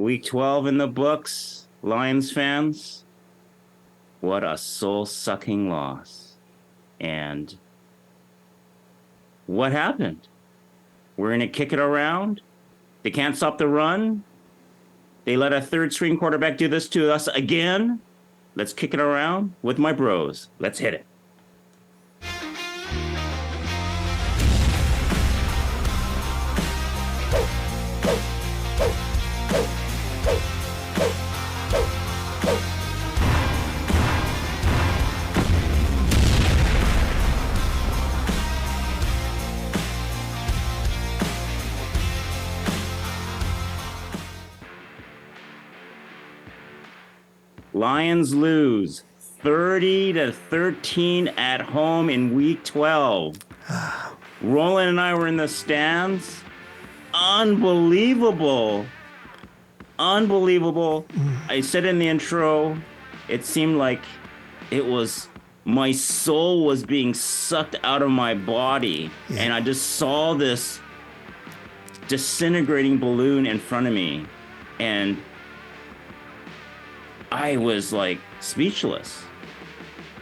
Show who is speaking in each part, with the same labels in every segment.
Speaker 1: Week 12 in the books, Lions fans. What a soul-sucking loss. And what happened? We're going to kick it around. They can't stop the run. They let a third-string quarterback do this to us again. Let's kick it around with my bros. Let's hit it. Lions lose 30-13 at home in week 12. Roland and I were in the stands. Unbelievable. I said in the intro, it seemed like my soul was being sucked out of my body. Yeah. And I just saw this disintegrating balloon in front of me. And I was like speechless.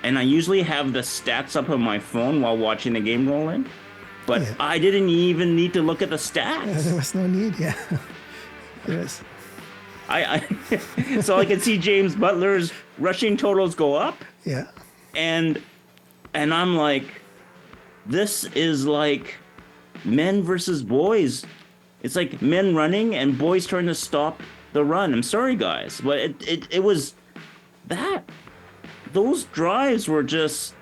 Speaker 1: And I usually have the stats up on my phone while watching the game roll in, but yeah. I didn't even need to look at the stats.
Speaker 2: Yeah, there was no need, yeah. Yes.
Speaker 1: So I could see James Butler's rushing totals go up.
Speaker 2: Yeah.
Speaker 1: And I'm like, this is like men versus boys. It's like men running and boys trying to stop the run. I'm sorry, guys, but it was that. Those drives were just.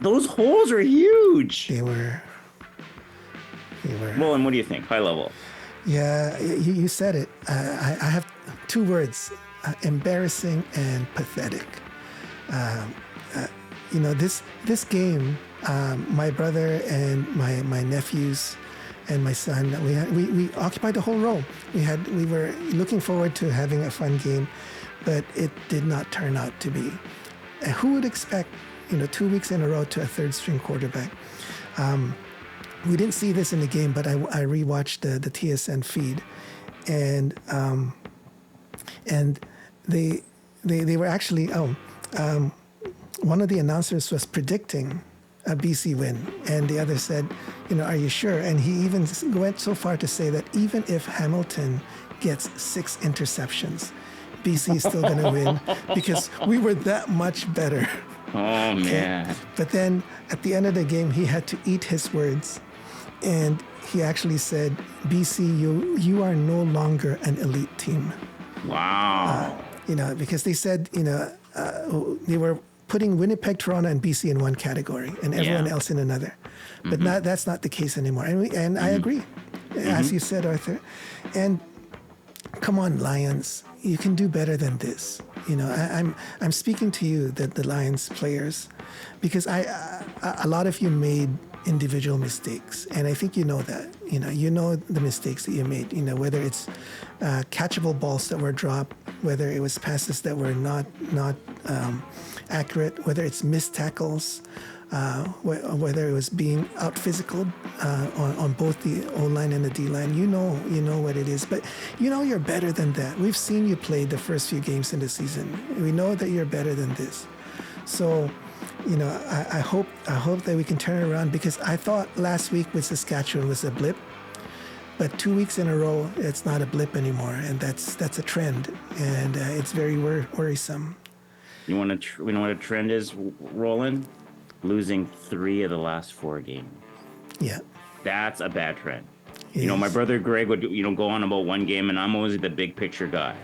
Speaker 1: Those holes are huge.
Speaker 2: They were.
Speaker 1: Roland, what do you think? High level.
Speaker 2: Yeah, you said it. I have two words: embarrassing and pathetic. This game. My brother and my nephews and my son, we occupied the whole row. We were looking forward to having a fun game, but it did not turn out to be. And who would expect, 2 weeks in a row to a third string quarterback? We didn't see this in the game, but I rewatched the TSN feed, and they were actually one of the announcers was predicting a BC win, and the other said, are you sure? And he even went so far to say that even if Hamilton gets 6 interceptions, BC is still going to win because we were that much better.
Speaker 1: Oh, man.
Speaker 2: But then at the end of the game, he had to eat his words, and he actually said, BC, you are no longer an elite team.
Speaker 1: Wow.
Speaker 2: Because they said, they were putting Winnipeg, Toronto, and BC in one category and everyone else in another. But that's not the case anymore. And I agree, as you said, Arthur. And come on, Lions, you can do better than this. I'm speaking to you, the Lions players, because a lot of you made individual mistakes, and I think you know that. You know the mistakes that you made. Whether it's catchable balls that were dropped, whether it was passes that were not accurate, whether it's missed tackles, whether it was being out physical on both the O-line and the D-line. You know what it is, but you're better than that. We've seen you play the first few games in the season. We know that you're better than this. So, I hope that we can turn it around, because I thought last week with Saskatchewan was a blip, but 2 weeks in a row, it's not a blip anymore, and that's a trend, and it's very worrisome.
Speaker 1: We know what a trend is, Roland? Losing 3 of the last 4 games.
Speaker 2: Yeah.
Speaker 1: That's a bad trend. My brother Greg would, go on about one game, and I'm always the big picture guy.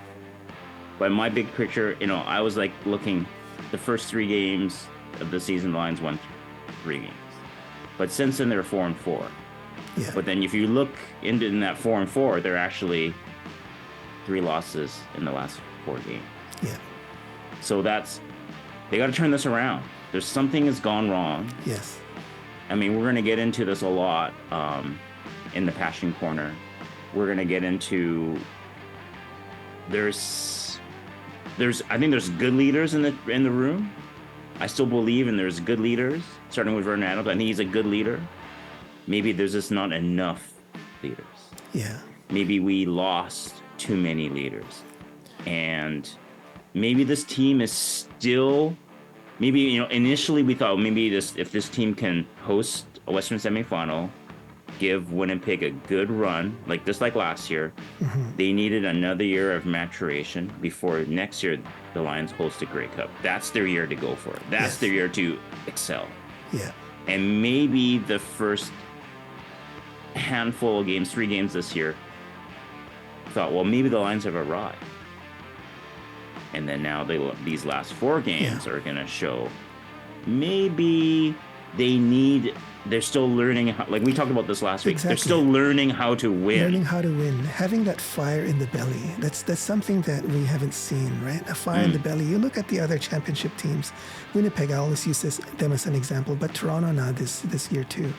Speaker 1: But my big picture, I was like looking the first 3 games of the season, Lions won 3 games. But since then, they're 4-4.
Speaker 2: Yeah.
Speaker 1: But then if you look in that 4-4, they're actually 3 losses in the last 4 games.
Speaker 2: Yeah.
Speaker 1: So they got to turn this around. There's something has gone wrong.
Speaker 2: Yes.
Speaker 1: We're going to get into this a lot in the Passion Corner. We're going to get into I think there's good leaders in the room. I still believe there's good leaders, starting with Vernon Adams. I think he's a good leader. Maybe there's just not enough leaders.
Speaker 2: Yeah.
Speaker 1: Maybe we lost too many leaders. And maybe this team is still, maybe, initially we thought maybe if this team can host a Western semifinal, give Winnipeg a good run, just like last year. They needed another year of maturation before next year the Lions host a Grey Cup. That's their year to go for it. That's their year to excel.
Speaker 2: Yeah.
Speaker 1: And maybe the first handful of games, 3 games this year, thought, well, maybe the Lions have arrived. And then now these last 4 games are going to show maybe they're still learning how, like we talked about this last week. They're still learning how to win.
Speaker 2: Learning how to win. Having that fire in the belly. That's something that we haven't seen, right? A fire in the belly. You look at the other championship teams. Winnipeg, I always use them as an example, but Toronto now this year too.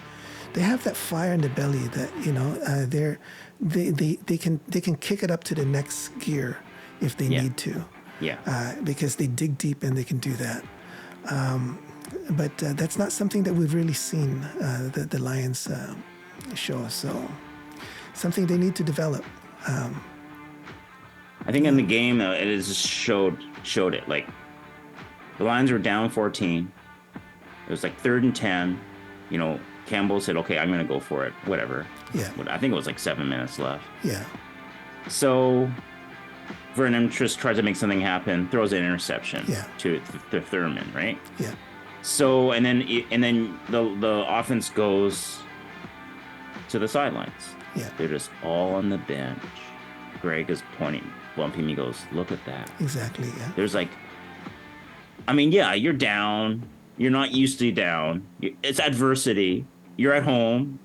Speaker 2: They have that fire in the belly that, they can kick it up to the next gear if they need to.
Speaker 1: Yeah.
Speaker 2: Because they dig deep and they can do that. But that's not something that we've really seen the Lions show. So something they need to develop.
Speaker 1: I think in the game, it just showed it. Like the Lions were down 14. It was 3rd and 10. Campbell said, "Okay, I'm going to go for it. Whatever."
Speaker 2: Yeah.
Speaker 1: I think it was 7 minutes left.
Speaker 2: Yeah.
Speaker 1: So Vernon just tries to make something happen, throws an interception to Thurman, right?
Speaker 2: Yeah.
Speaker 1: So and then the offense goes to the sidelines.
Speaker 2: Yeah.
Speaker 1: They're just all on the bench. Greg is bumping me, goes, "Look at that."
Speaker 2: Exactly. Yeah.
Speaker 1: There's you're down. You're not used to down. It's adversity. You're at home.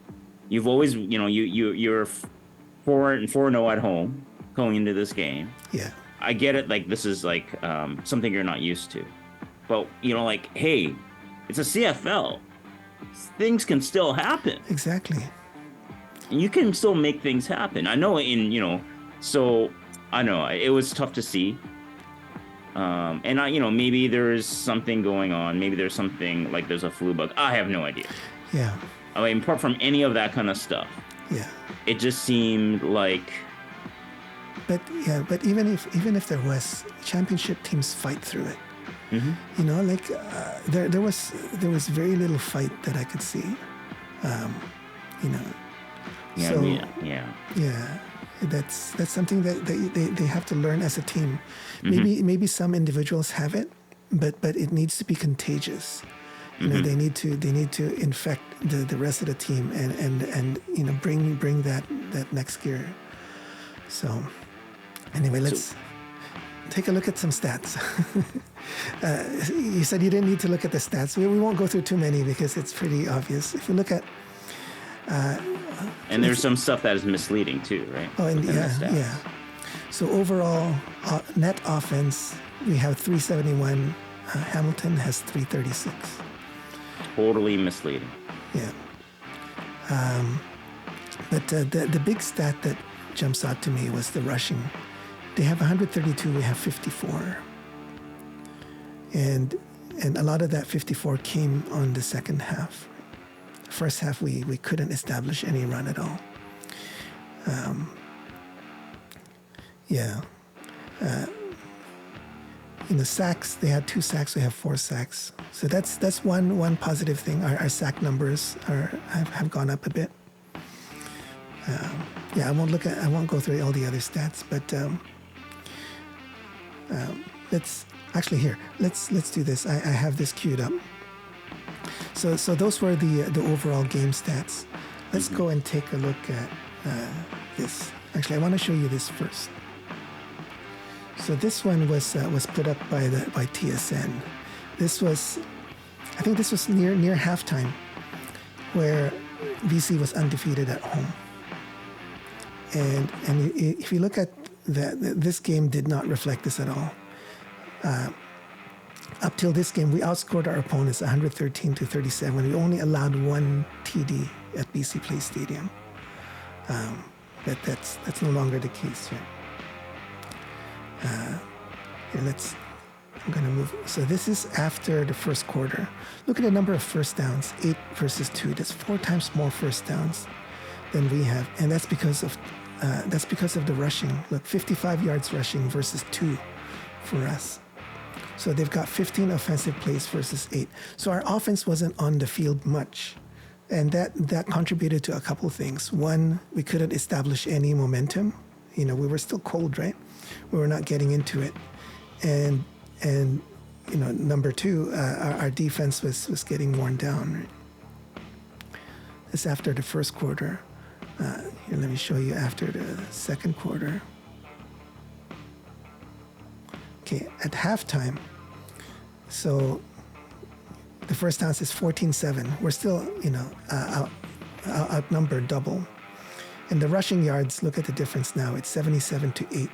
Speaker 1: You've always, you're 4-0 at home going into this game.
Speaker 2: Yeah.
Speaker 1: I get it. This is something you're not used to. But, hey, it's a CFL. Things can still happen.
Speaker 2: Exactly.
Speaker 1: And you can still make things happen. I know so I know it was tough to see. And maybe there's something going on. Maybe there's something there's a flu bug. I have no idea.
Speaker 2: Yeah.
Speaker 1: I mean, apart from any of that kind of stuff. Yeah. It just seemed like.
Speaker 2: But even if there was, championship teams fight through it.
Speaker 1: Mm-hmm.
Speaker 2: There was very little fight that I could see.
Speaker 1: Yeah.
Speaker 2: So,
Speaker 1: yeah.
Speaker 2: That's something that they have to learn as a team. Maybe some individuals have it, but it needs to be contagious. They need to infect the rest of the team and bring that next gear. So anyway, let's take a look at some stats. You said you didn't need to look at the stats. We won't go through too many because it's pretty obvious. If you look at
Speaker 1: and there's some stuff that is misleading too, right?
Speaker 2: Oh, and yeah. So overall, net offense, we have 371. Hamilton has 336.
Speaker 1: Totally misleading.
Speaker 2: Yeah. But the big stat that jumps out to me was the rushing. They have 132. We have 54. And a lot of that 54 came on the second half. First half, we couldn't establish any run at all. In the sacks, they had 2 sacks. We have 4 sacks. So that's one positive thing. Our sack numbers have gone up a bit. I won't go through all the other stats, but let's do this. I have this queued up. So those were the overall game stats. Let's go and take a look at this. Actually, I want to show you this first. So this one was put up by TSN. I think this was near halftime, where BC was undefeated at home. And if you look at that, this game did not reflect this at all. Up till this game, we outscored our opponents 113-37. We only allowed 1 TD at BC Place Stadium. But that's no longer the case, right? I'm going to move. So this is after the first quarter. Look at the number of first downs, 8 versus 2. That's 4 times more first downs than we have. And that's because of that's because of the rushing. Look, 55 yards rushing versus 2 for us. So they've got 15 offensive plays versus 8. So our offense wasn't on the field much. And that contributed to a couple things. One, we couldn't establish any momentum. We were still cold, right? We were not getting into it. And number 2, our defense was getting worn down, right? It's after the first quarter. Here, let me show you after the second quarter. Okay, at halftime, so the first downs is 14-7. We're still, outnumbered double. And the rushing yards, look at the difference now. It's 77-8.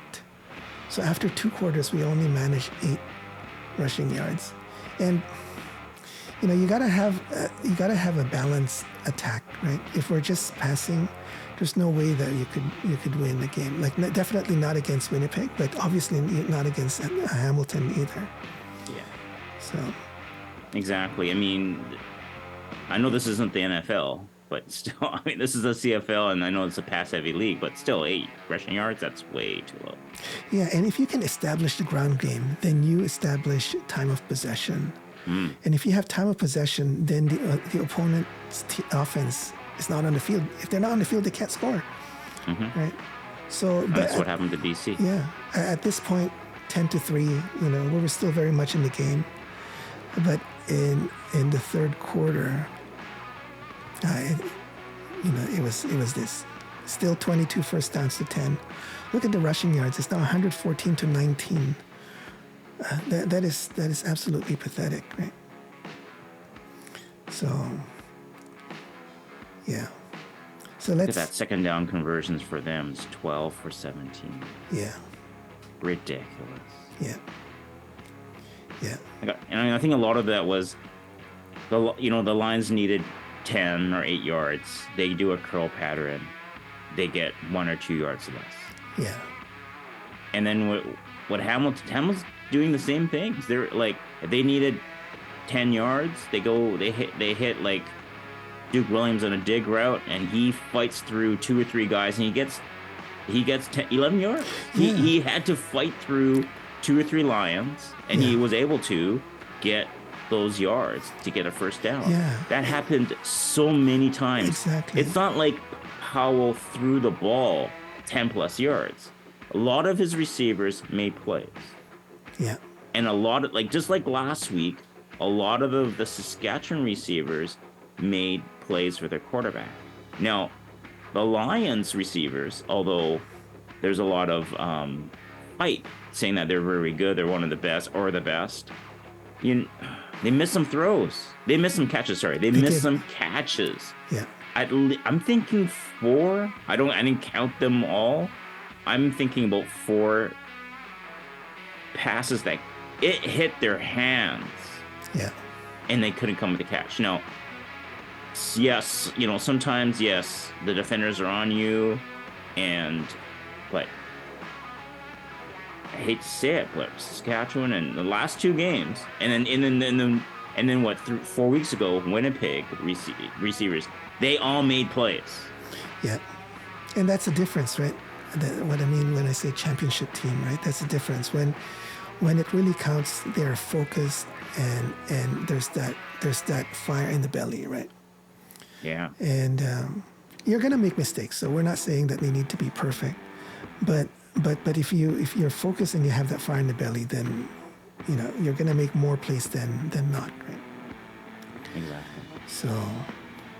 Speaker 2: So after 2 quarters, we only managed 8 rushing yards. And you gotta have a balanced attack, right? If we're just passing, there's no way that you could win the game. Like definitely not against Winnipeg, but obviously not against Hamilton either.
Speaker 1: Yeah.
Speaker 2: So.
Speaker 1: Exactly. I mean, I know this isn't the NFL, but still, I mean, this is a CFL, and I know it's a pass-heavy league, but still, 8 rushing yards, that's way too low.
Speaker 2: Yeah, and if you can establish the ground game, then you establish time of possession. And if you have time of possession, then the opponent's offense is not on the field. If they're not on the field, they can't score, right? So
Speaker 1: that's what happened to BC.
Speaker 2: Yeah, at this point, 10-3, we were still very much in the game. But in the third quarter, it was this. Still 22 first downs to 10. Look at the rushing yards. It's now 114-19. That is absolutely pathetic, right? So, yeah. So
Speaker 1: Look at that second down conversions for them is 12 for 17.
Speaker 2: Yeah.
Speaker 1: Ridiculous.
Speaker 2: Yeah. Yeah.
Speaker 1: I think a lot of that was the Lions needed 10 or 8 yards. They do a curl pattern. They get 1 or 2 yards less.
Speaker 2: Yeah.
Speaker 1: And then what Hamilton's doing the same things. They're like, if they needed 10 yards, they hit like Duke Williams on a dig route, and he fights through 2 or 3 guys, and he gets 11 yards.
Speaker 2: Yeah.
Speaker 1: He had to fight through 2 or 3 Lions, and he was able to get those yards to get a first down.
Speaker 2: Yeah.
Speaker 1: That happened so many times.
Speaker 2: Exactly.
Speaker 1: It's not like Powell threw the ball 10 plus yards. A lot of his receivers made plays.
Speaker 2: Yeah.
Speaker 1: And a lot of, just like last week, a lot of the Saskatchewan receivers made plays for their quarterback. Now, the Lions receivers, although there's a lot of fight saying that they're very good, they're one of the best or the best, they miss some throws. They miss some catches, sorry. They miss some catches.
Speaker 2: Yeah.
Speaker 1: I'm thinking 4. I didn't count them all. I'm thinking about 4 passes that it hit their hands.
Speaker 2: Yeah.
Speaker 1: And they couldn't come with the catch. Now, yes, sometimes, yes, the defenders are on you, but I hate to say it, but Saskatchewan and the last 2 games, and then what? 4 weeks ago, Winnipeg receivers, they all made plays. Yeah,
Speaker 2: and that's the difference, right? What I mean when I say championship team, right? That's the difference. When it really counts, they're focused, and there's that fire in the belly, right?
Speaker 1: Yeah.
Speaker 2: And you're gonna make mistakes, so we're not saying that they need to be perfect, but if you're focused and you have that fire in the belly, then you're gonna make more plays than not, right?
Speaker 1: Exactly.
Speaker 2: So,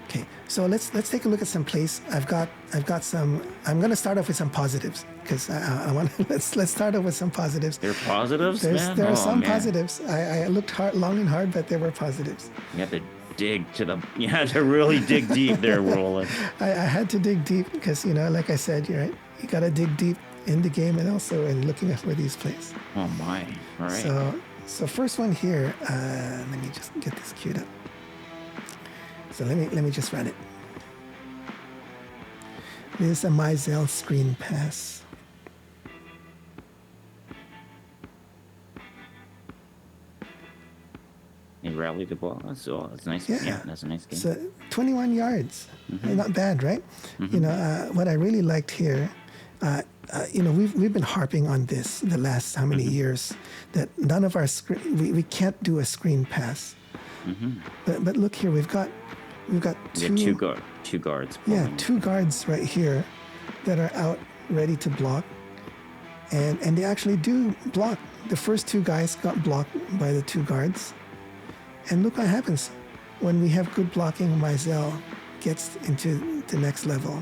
Speaker 2: okay. So let's take a look at some plays. I've got some. I'm gonna start off with some positives because I want. Let's start off with some positives.
Speaker 1: There are positives, man?
Speaker 2: There are some positives. I looked long and hard, but there were positives.
Speaker 1: You have to you had to really dig deep there, Roland.
Speaker 2: I had to dig deep because like I said, you're right. You gotta dig deep in the game and also in looking for these plays.
Speaker 1: Oh my! All right.
Speaker 2: So first one here. Let me just get this queued up. So let me just run it. This is a Mizell screen pass.
Speaker 1: He rallied the ball. So that's nice. Yeah, that's a nice game.
Speaker 2: So 21 yards. Mm-hmm. Not bad, right? Mm-hmm. What I really liked here we've been harping on this the last how many years that none of our we can't do a screen pass. But look here, we've got two
Speaker 1: guards.
Speaker 2: Yeah, two guards right here that are out ready to block, and they actually do block. The first two guys got blocked by the two guards, and look what happens when we have good blocking. Mizell gets into the next level,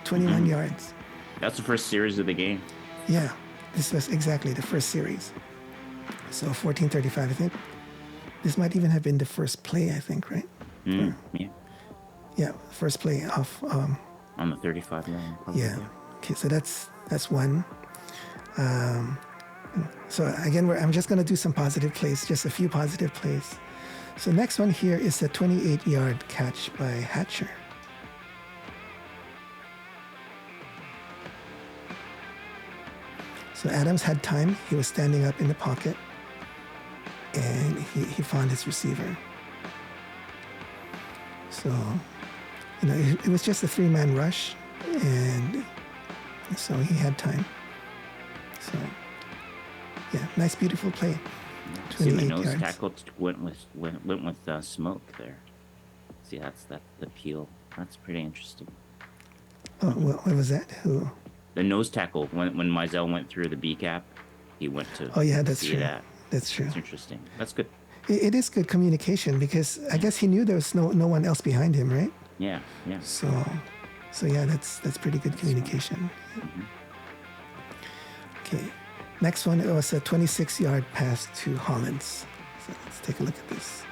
Speaker 2: 21 yards.
Speaker 1: That's the first series of the game.
Speaker 2: Yeah, this was exactly the first series. So 14:35, I think. This might even have been the first play, I think, right?
Speaker 1: Yeah.
Speaker 2: Yeah, first play off.
Speaker 1: On the 35 line. Probably.
Speaker 2: Yeah. Okay, so that's one. So again, I'm just going to do some positive plays, just a few positive plays. So next one here is a 28-yard catch by Hatcher. So Adams had time. He was standing up in the pocket, and he found his receiver. So, it was just a three-man rush, and so he had time. So, yeah, nice, beautiful play. 28
Speaker 1: See, my nose
Speaker 2: yards.
Speaker 1: tackle went with smoke there. See, that's the peel. That's pretty interesting.
Speaker 2: Oh, what was that? Who?
Speaker 1: The nose tackle, when Mizell went through the B cap, he went to.
Speaker 2: Oh yeah, that's
Speaker 1: see
Speaker 2: true.
Speaker 1: That.
Speaker 2: That's true.
Speaker 1: That's interesting. That's good.
Speaker 2: It is good communication because I guess he knew there was no one else behind him, right?
Speaker 1: Yeah.
Speaker 2: So yeah, that's pretty good communication. Okay, next one, it was a 26-yard pass to Hollins. So let's take a look at this.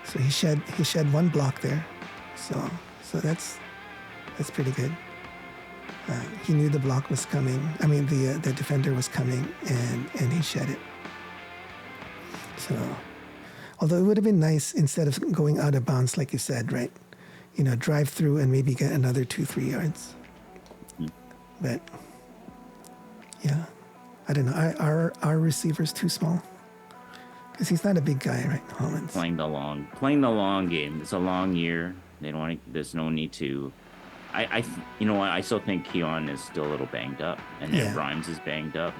Speaker 2: So he shed one block there. So that's pretty good. He knew the block was coming. I mean, the defender was coming, and he shed it. So, although it would have been nice instead of going out of bounds, like you said, right? Drive through and maybe get another 2-3 yards. But yeah, I don't know. Our receiver's too small because he's not a big guy, right? Hollins
Speaker 1: playing the long game. It's a long year. They don't want. There's no need to. I still think Keon is still a little banged up, and Ed Rhymes is banged up.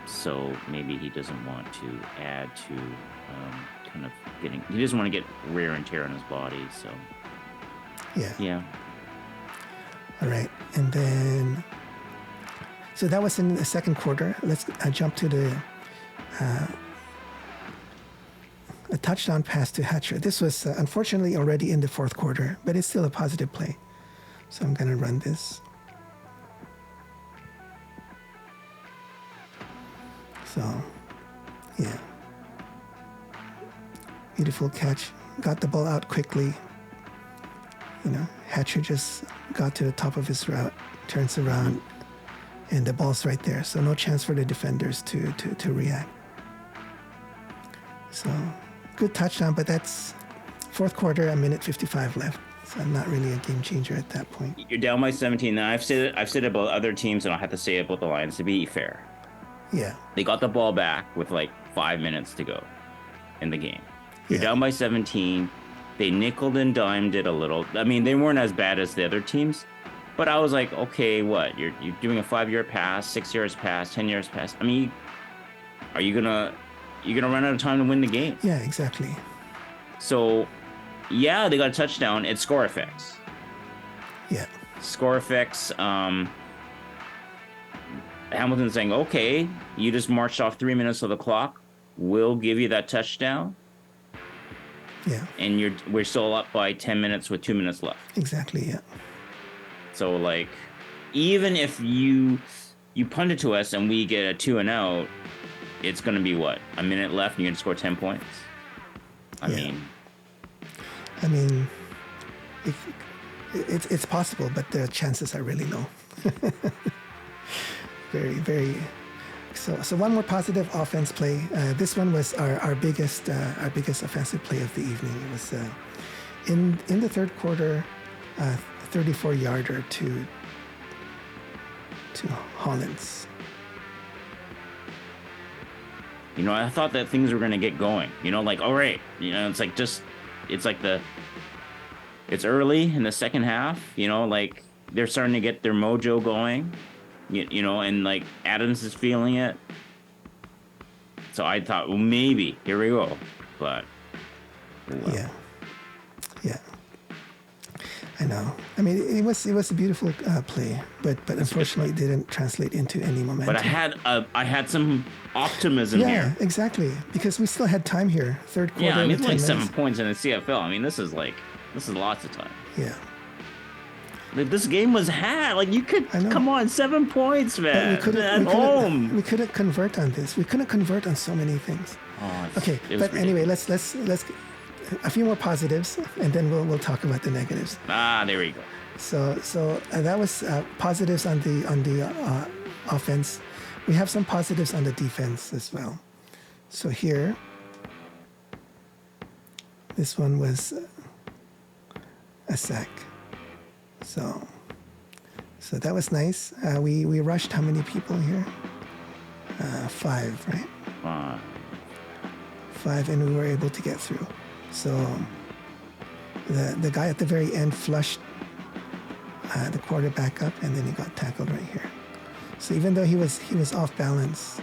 Speaker 1: So maybe he doesn't want to add to kind of getting. He doesn't want to get wear and tear on his body. So yeah.
Speaker 2: All right, and then so that was in the second quarter. Let's jump to the a touchdown pass to Hatcher. This was unfortunately already in the fourth quarter, but it's still a positive play. So I'm going to run this. So, yeah. Beautiful catch. Got the ball out quickly. Hatcher just got to the top of his route, turns around, and the ball's right there. So no chance for the defenders to react. So good touchdown, but that's fourth quarter, a minute 55 left. So not really a game changer at that point.
Speaker 1: You're down by 17. Now I've said it about other teams, and I'll have to say it about the Lions to be fair.
Speaker 2: Yeah.
Speaker 1: They got the ball back with like 5 minutes to go in the game. You're down by 17. They nickeled and dimed it a little. I mean, they weren't as bad as the other teams, but I was like, okay, what? You're doing a 5-yard pass, 6 yards pass, 10 yards pass. I mean, are you gonna run out of time to win the game?
Speaker 2: Yeah, exactly.
Speaker 1: So, yeah, they got a touchdown. It's score effects.
Speaker 2: Yeah.
Speaker 1: Score effects. Hamilton's saying, okay, you just marched off 3 minutes of the clock. We'll give you that touchdown.
Speaker 2: Yeah.
Speaker 1: And we're still up by 10 minutes with 2 minutes left.
Speaker 2: Exactly, yeah.
Speaker 1: So, like, even if you punt it to us and we get a 2 and out, it's going to be what? A minute left and you're going to score 10 points? I
Speaker 2: mean, it's possible, but the chances are really low. Very, very. So one more positive offense play. This one was our biggest offensive play of the evening. It was in the third quarter, 34-yarder to Hollins.
Speaker 1: I thought that things were going to get going. Like, all right, it's like just it's like it's early in the second half, you know, like they're starting to get their mojo going, you know, and like Adams is feeling it. So I thought, well, maybe here we go, but well.
Speaker 2: Yeah. I know. I mean, it was a beautiful play, but unfortunately, it didn't translate into any momentum.
Speaker 1: But I had some optimism here.
Speaker 2: Yeah, exactly. Because we still had time here. Third quarter.
Speaker 1: Yeah, I mean, it's like 7
Speaker 2: minutes.
Speaker 1: points in the CFL. I mean, this is lots of time.
Speaker 2: Yeah.
Speaker 1: Like, this game was had. Like, you could come on, 7 points, man. At home.
Speaker 2: We couldn't convert on this. We couldn't convert on so many things.
Speaker 1: Oh,
Speaker 2: okay, but anyway, let's a few more positives, and then we'll talk about the negatives.
Speaker 1: There we go.
Speaker 2: So that was positives on the offense. We have some positives on the defense as well. So here, this one was a sack. So that was nice. We rushed how many people here? 5, right? 5, and we were able to get through. So the guy at the very end flushed the quarterback up, and then he got tackled right here. So even though he was off balance,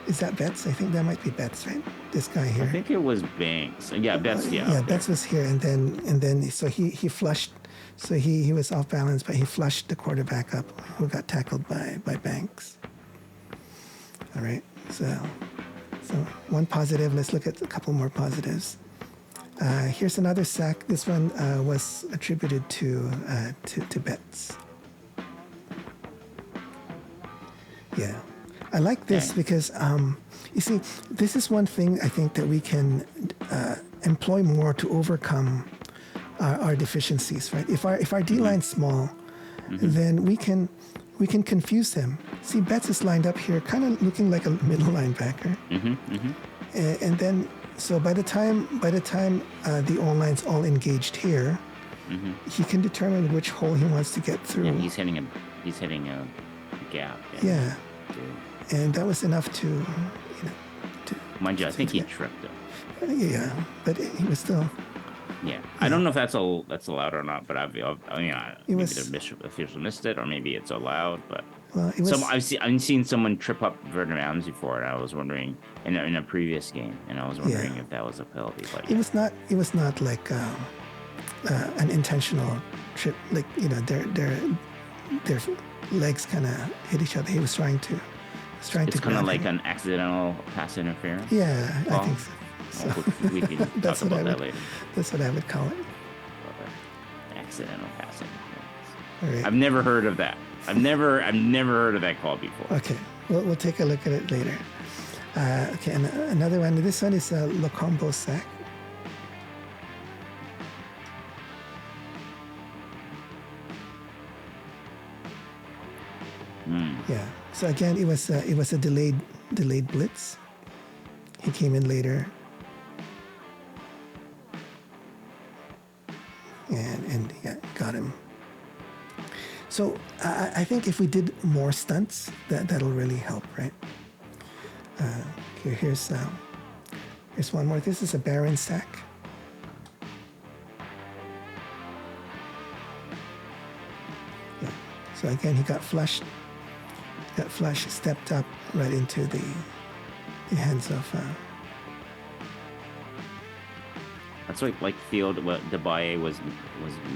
Speaker 2: is that Betts? I think that might be Betts, right? This guy here.
Speaker 1: I think it was Banks. Yeah, Betts. Yeah,
Speaker 2: Betts was here, and then so he flushed. So he was off balance, but he flushed the quarterback up, who got tackled by Banks. All right. So one positive. Let's look at a couple more positives. Here's another sack. This one was attributed to Betts. Yeah, I like this because you see, this is one thing I think that we can employ more to overcome our deficiencies. Right? If our D line's small, then we can confuse them. See, Betts is lined up here, kind of looking like a middle linebacker, and then. So by the time the O-line's all engaged here, he can determine which hole he wants to get through.
Speaker 1: Yeah, he's hitting a gap.
Speaker 2: Yeah, and that was enough to,
Speaker 1: Mind you, I think he tripped him.
Speaker 2: Yeah, but he was still.
Speaker 1: Yeah, I don't know if that's allowed or not, but maybe the official missed it, or maybe it's allowed. But I've seen someone trip up Vernon Adams before, and I was wondering in a previous game, and I was wondering if that was a penalty. But
Speaker 2: it was not. It was not like an intentional trip. Like their legs kind of hit each other. He was trying to.
Speaker 1: It's kind of like an accidental pass interference.
Speaker 2: Yeah, I think so. So
Speaker 1: we can talk about that later.
Speaker 2: That's what I would call it.
Speaker 1: Accidental pass interference.
Speaker 2: All right.
Speaker 1: I've never heard of that. I've never heard of that call before.
Speaker 2: Okay, we'll take a look at it later. Okay, and another one. This one is a Locombo sack. Yeah. So again, it was a delayed blitz. He came in later. And yeah, got him. So I think if we did more stunts, that'll really help, right? Here's one more. This is a Baron sack. Yeah. So again, he got flushed. Stepped up right into the hands of.
Speaker 1: That's like Field, what Debaye was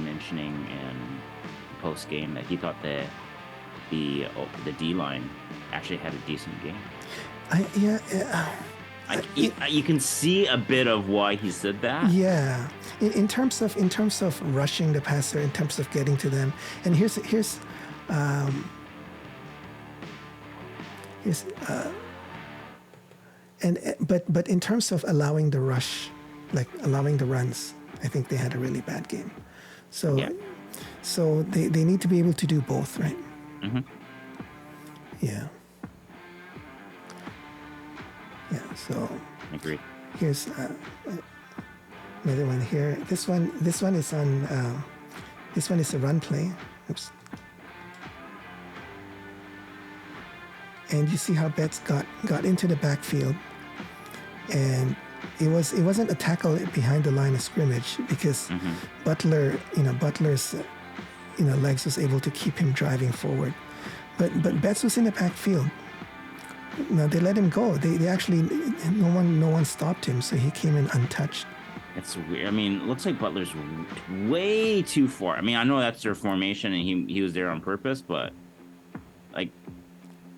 Speaker 1: mentioning in post game, that he thought the D line actually had a decent game. You can see a bit of why he said that.
Speaker 2: Yeah, in terms of rushing the passer, in terms of getting to them, and but in terms of allowing the rush, like allowing the runs, I think they had a really bad game. So, so they need to be able to do both, right?
Speaker 1: Mm-hmm.
Speaker 2: Yeah. Yeah. So.
Speaker 1: Agreed.
Speaker 2: Here's another one here. This one is on. This one is a run play. Oops. And you see how Betts got into the backfield, and it wasn't a tackle behind the line of scrimmage because Butler's legs was able to keep him driving forward. But Betts was in the backfield. No, they let him go. They actually no one stopped him, so he came in untouched.
Speaker 1: It's weird. I mean, it looks like Butler's way too far. I mean, I know that's their formation and he was there on purpose, but like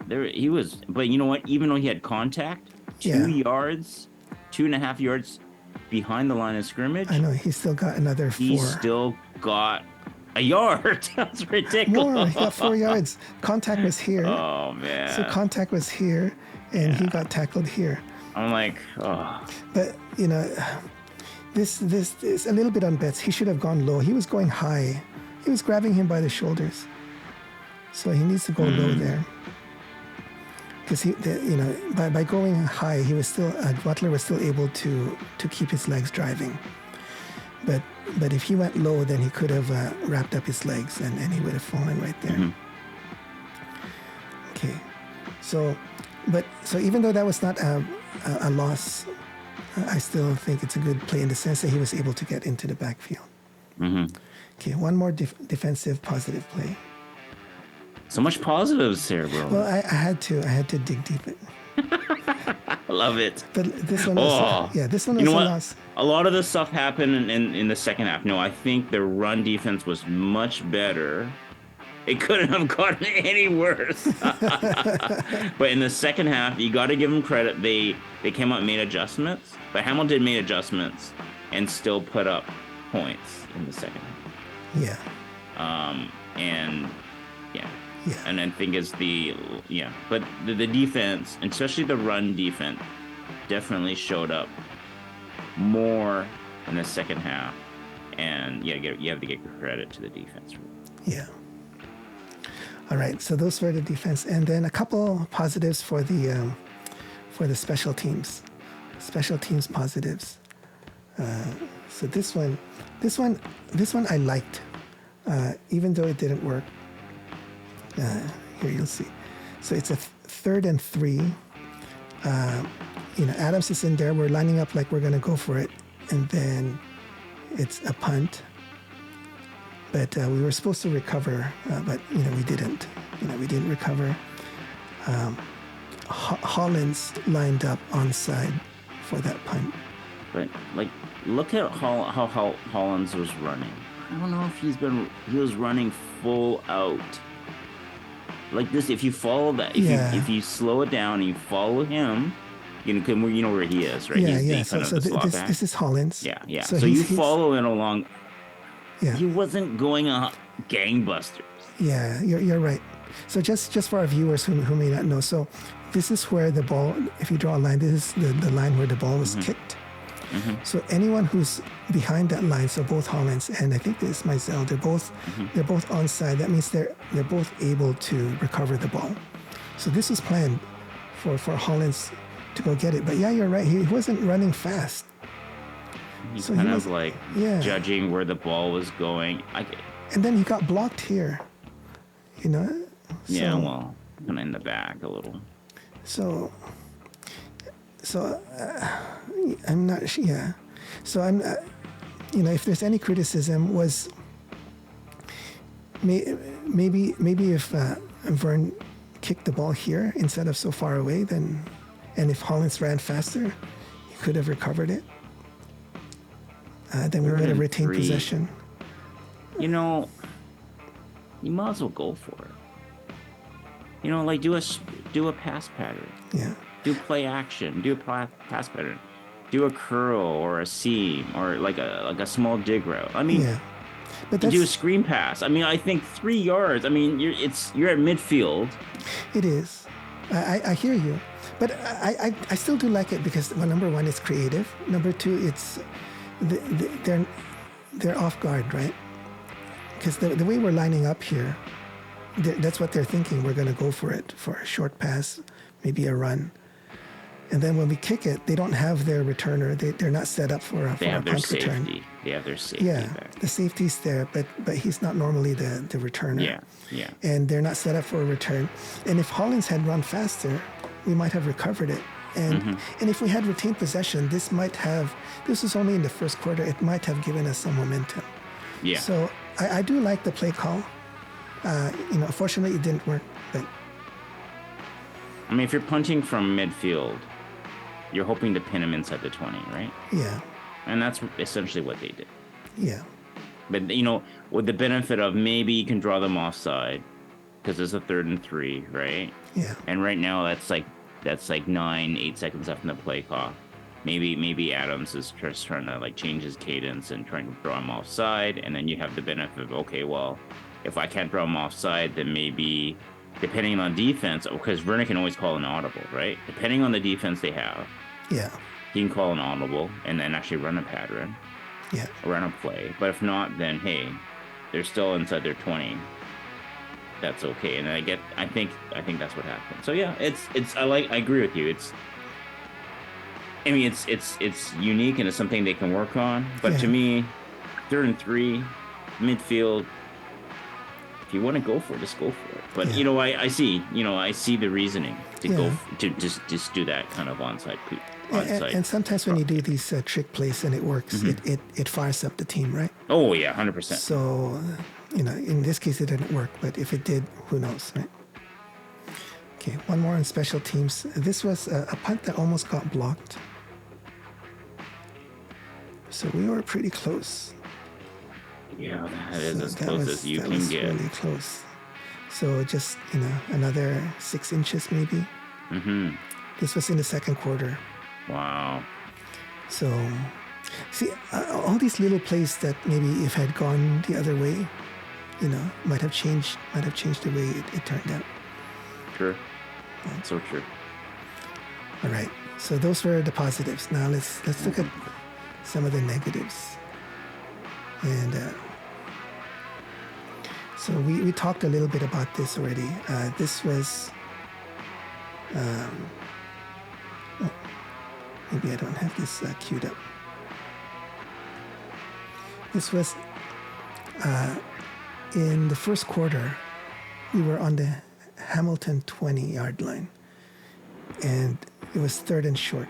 Speaker 1: he was. But you know what? Even though he had contact, 2.5 yards behind the line of scrimmage.
Speaker 2: I know he still got another 4.
Speaker 1: He still got a yard. That's ridiculous.
Speaker 2: More. He got 4 yards. Contact was here.
Speaker 1: Oh man.
Speaker 2: So contact was here, and he got tackled here.
Speaker 1: I'm like, oh.
Speaker 2: But this is a little bit on Betts. He should have gone low. He was going high. He was grabbing him by the shoulders. So he needs to go low there. Because by going high, he was still Butler was still able to keep his legs driving. But if he went low, then he could have wrapped up his legs and he would have fallen right there.
Speaker 1: Mm-hmm.
Speaker 2: Okay, so even though that was not a loss, I still think it's a good play in the sense that he was able to get into the backfield.
Speaker 1: Mm-hmm.
Speaker 2: Okay, one more defensive positive play.
Speaker 1: So much positives here, bro.
Speaker 2: Well, I had to dig deep.
Speaker 1: I love it.
Speaker 2: But this one was this one was a loss.
Speaker 1: A lot of this stuff happened in the second half. No, I think the run defense was much better. It couldn't have gotten any worse. But in the second half, you got to give them credit. They came out and made adjustments. But Hamilton made adjustments and still put up points in the second half.
Speaker 2: Yeah.
Speaker 1: Yeah. And I think it's but the defense, especially the run defense, definitely showed up more in the second half. And you have to give credit to the defense.
Speaker 2: Yeah. All right. So those were the defense, and then a couple positives for the special teams. Special teams positives. So this one I liked, even though it didn't work. Here you'll see. So it's a 3rd and 3. Adams is in there. We're lining up like we're going to go for it. And then it's a punt. But we were supposed to recover, but we didn't. We didn't recover. Hollins lined up onside for that punt.
Speaker 1: But look at how Hollins was running. I don't know if he was running full out. Like this, if you follow that, if you slow it down and you follow him, you know where he is, right?
Speaker 2: Yeah. So this is Hollins.
Speaker 1: Yeah. So you follow it along.
Speaker 2: Yeah.
Speaker 1: He wasn't going gangbusters.
Speaker 2: Yeah, you're right. So just for our viewers who may not know, so this is where the ball, if you draw a line, this is the line where the ball was kicked. Mm-hmm. So anyone who's behind that line, so both Hollins and I think this is Mizell, they're both onside. That means they're both able to recover the ball. So this was planned for Hollins to go get it. But yeah, you're right. He wasn't running fast.
Speaker 1: He was judging where the ball was going.
Speaker 2: And then he got blocked here. So,
Speaker 1: yeah, well, kind of in the back a little.
Speaker 2: So I'm not sure. Yeah. So I'm, if there's any criticism, was maybe if Vern kicked the ball here instead of so far away, and if Hollins ran faster, he could have recovered it. Then we would have retained possession.
Speaker 1: You might as well go for it. Do a pass pattern.
Speaker 2: Yeah.
Speaker 1: Do play action. Do a pass pattern. Do a curl or a seam or like a small dig route. I mean, but do a screen pass. I mean, I think 3 yards. I mean, you're at midfield.
Speaker 2: It is. I hear you, but I still do like it because number one, it's creative. Number two, it's they're off guard, right? Because the way we're lining up here, that's what they're thinking. We're going to go for it for a short pass, maybe a run. And then when we kick it, they don't have their returner. They're not set up for a punt return.
Speaker 1: They have their safety.
Speaker 2: Yeah, back. The safety's there, but he's not normally the returner.
Speaker 1: Yeah.
Speaker 2: And they're not set up for a return. And if Hollins had run faster, we might have recovered it. And if we had retained possession, this was only in the first quarter, it might have given us some momentum.
Speaker 1: Yeah.
Speaker 2: So I do like the play call. Unfortunately it didn't work, but
Speaker 1: I mean, if you're punting from midfield, you're hoping to pin him inside the 20, right?
Speaker 2: yeah.
Speaker 1: And that's essentially what they did.
Speaker 2: Yeah.
Speaker 1: But, with the benefit of maybe you can draw them offside because it's a 3rd and 3, right?
Speaker 2: Yeah.
Speaker 1: And right now that's like 8 seconds left in the play clock. Maybe Adams is just trying to like change his cadence and trying to draw him offside. And then you have the benefit of, okay, well, if I can't draw him offside, then maybe depending on defense, because Werner can always call an audible, right? Depending on the defense they have.
Speaker 2: Yeah.
Speaker 1: He can call an audible and then actually run a pattern.
Speaker 2: Yeah.
Speaker 1: Run a play. But if not, then hey, they're still inside their 20. That's okay. And I think that's what happened. So yeah, I agree with you. It's unique and it's something they can work on. But to me, 3rd and 3, midfield, if you want to go for it, just go for it. But I see the reasoning to go to just do that kind of onside.
Speaker 2: And sometimes when you do these trick plays and it works, it fires up the team, right?
Speaker 1: Oh yeah, 100%.
Speaker 2: So, in this case it didn't work, but if it did, who knows, right? Okay, one more on special teams. This was a punt that almost got blocked. So we were pretty close.
Speaker 1: Yeah, that is as close as you can get.
Speaker 2: Really close. So just, another 6 inches maybe.
Speaker 1: Mm-hmm.
Speaker 2: This was in the second quarter.
Speaker 1: Wow.
Speaker 2: So, see, all these little plays that maybe if had gone the other way, might have changed the way it turned out.
Speaker 1: True. Yeah. So true.
Speaker 2: All right. So those were the positives. Now let's look at some of the negatives. And so we talked a little bit about this already. This was maybe I don't have this queued up. This was in the first quarter. We were on the Hamilton 20-yard line, and it was 3rd and short,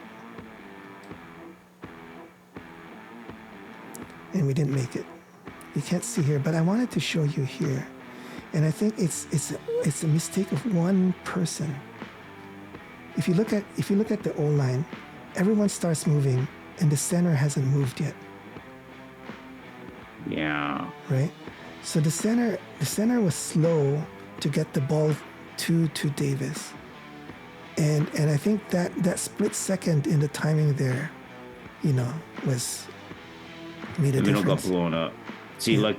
Speaker 2: and we didn't make it. You can't see here, but I wanted to show you here, and I think it's a mistake of one person. If you look at the O-line, everyone starts moving, and the center hasn't moved yet.
Speaker 1: Yeah.
Speaker 2: Right. So the center was slow to get the ball to Davis, and I think that split second in the timing there, was made a difference.
Speaker 1: The middle got blown up. See, look,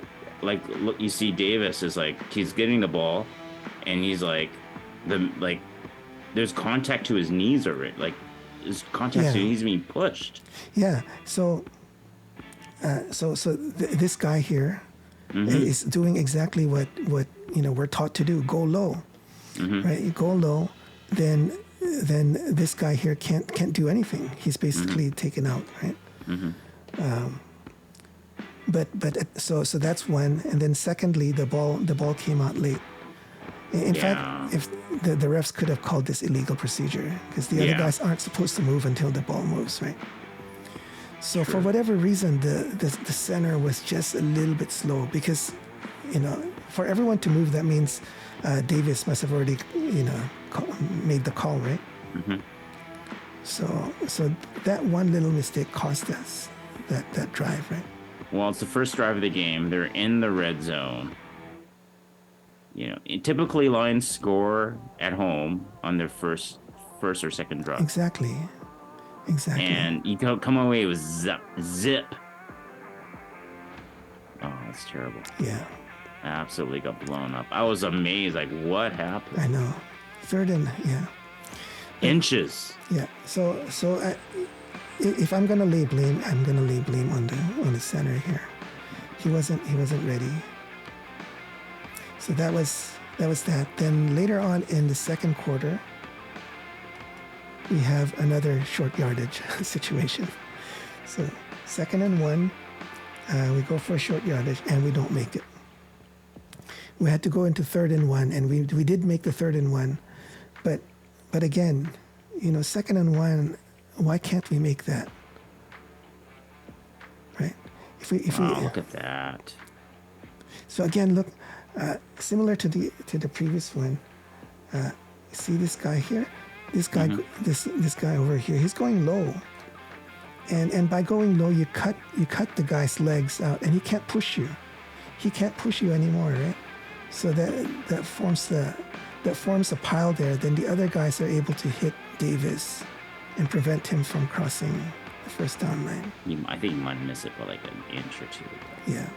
Speaker 1: you see Davis is like he's getting the ball, and he's there's contact to his knees already. Like his contact to he's being pushed.
Speaker 2: Yeah. So this guy here is doing exactly what we're taught to do. Go low, right? You go low, then this guy here can't do anything. He's basically taken out, right? So that's one, and then secondly, the ball came out late. In fact, if the refs could have called this illegal procedure because the other guys aren't supposed to move until the ball moves, right? So for whatever reason, the center was just a little bit slow because, for everyone to move, that means Davis must have already, made the call, right? So that one little mistake cost us that drive, right?
Speaker 1: Well, it's the first drive of the game. They're in the red zone. Typically Lions score at home on their first or second drive.
Speaker 2: Exactly.
Speaker 1: And you come away with zip. Oh, that's terrible.
Speaker 2: Yeah.
Speaker 1: I absolutely got blown up. I was amazed. Like, what happened?
Speaker 2: I know. 3rd and
Speaker 1: inches.
Speaker 2: Yeah. So if I'm gonna lay blame, I'm gonna lay blame on the center here. He wasn't ready. So that was that. Then later on in the second quarter, we have another short yardage situation. So 2nd and 1, we go for a short yardage and we don't make it. We had to go into 3rd and 1, and we did make the 3rd and 1, but again, 2nd and 1, why can't we make that? Right?
Speaker 1: Wow, look at that.
Speaker 2: So again, look, similar to the previous one. See this guy here? This guy, this guy over here, he's going low. And by going low, you cut the guy's legs out, and he can't push you. He can't push you anymore, right? So that forms a pile there. Then the other guys are able to hit Davis and prevent him from crossing the first down line.
Speaker 1: I think he might miss it by like an inch or two.
Speaker 2: Yeah.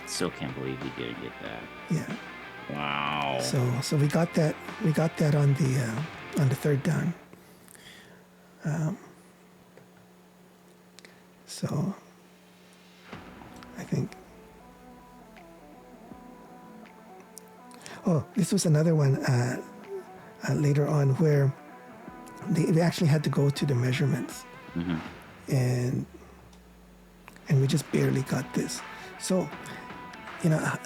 Speaker 1: Still can't believe he didn't get that.
Speaker 2: Yeah.
Speaker 1: Wow.
Speaker 2: So we got that on the 3rd down. So I think. Oh, this was another one later on where they actually had to go to the measurements, and we just barely got this. So,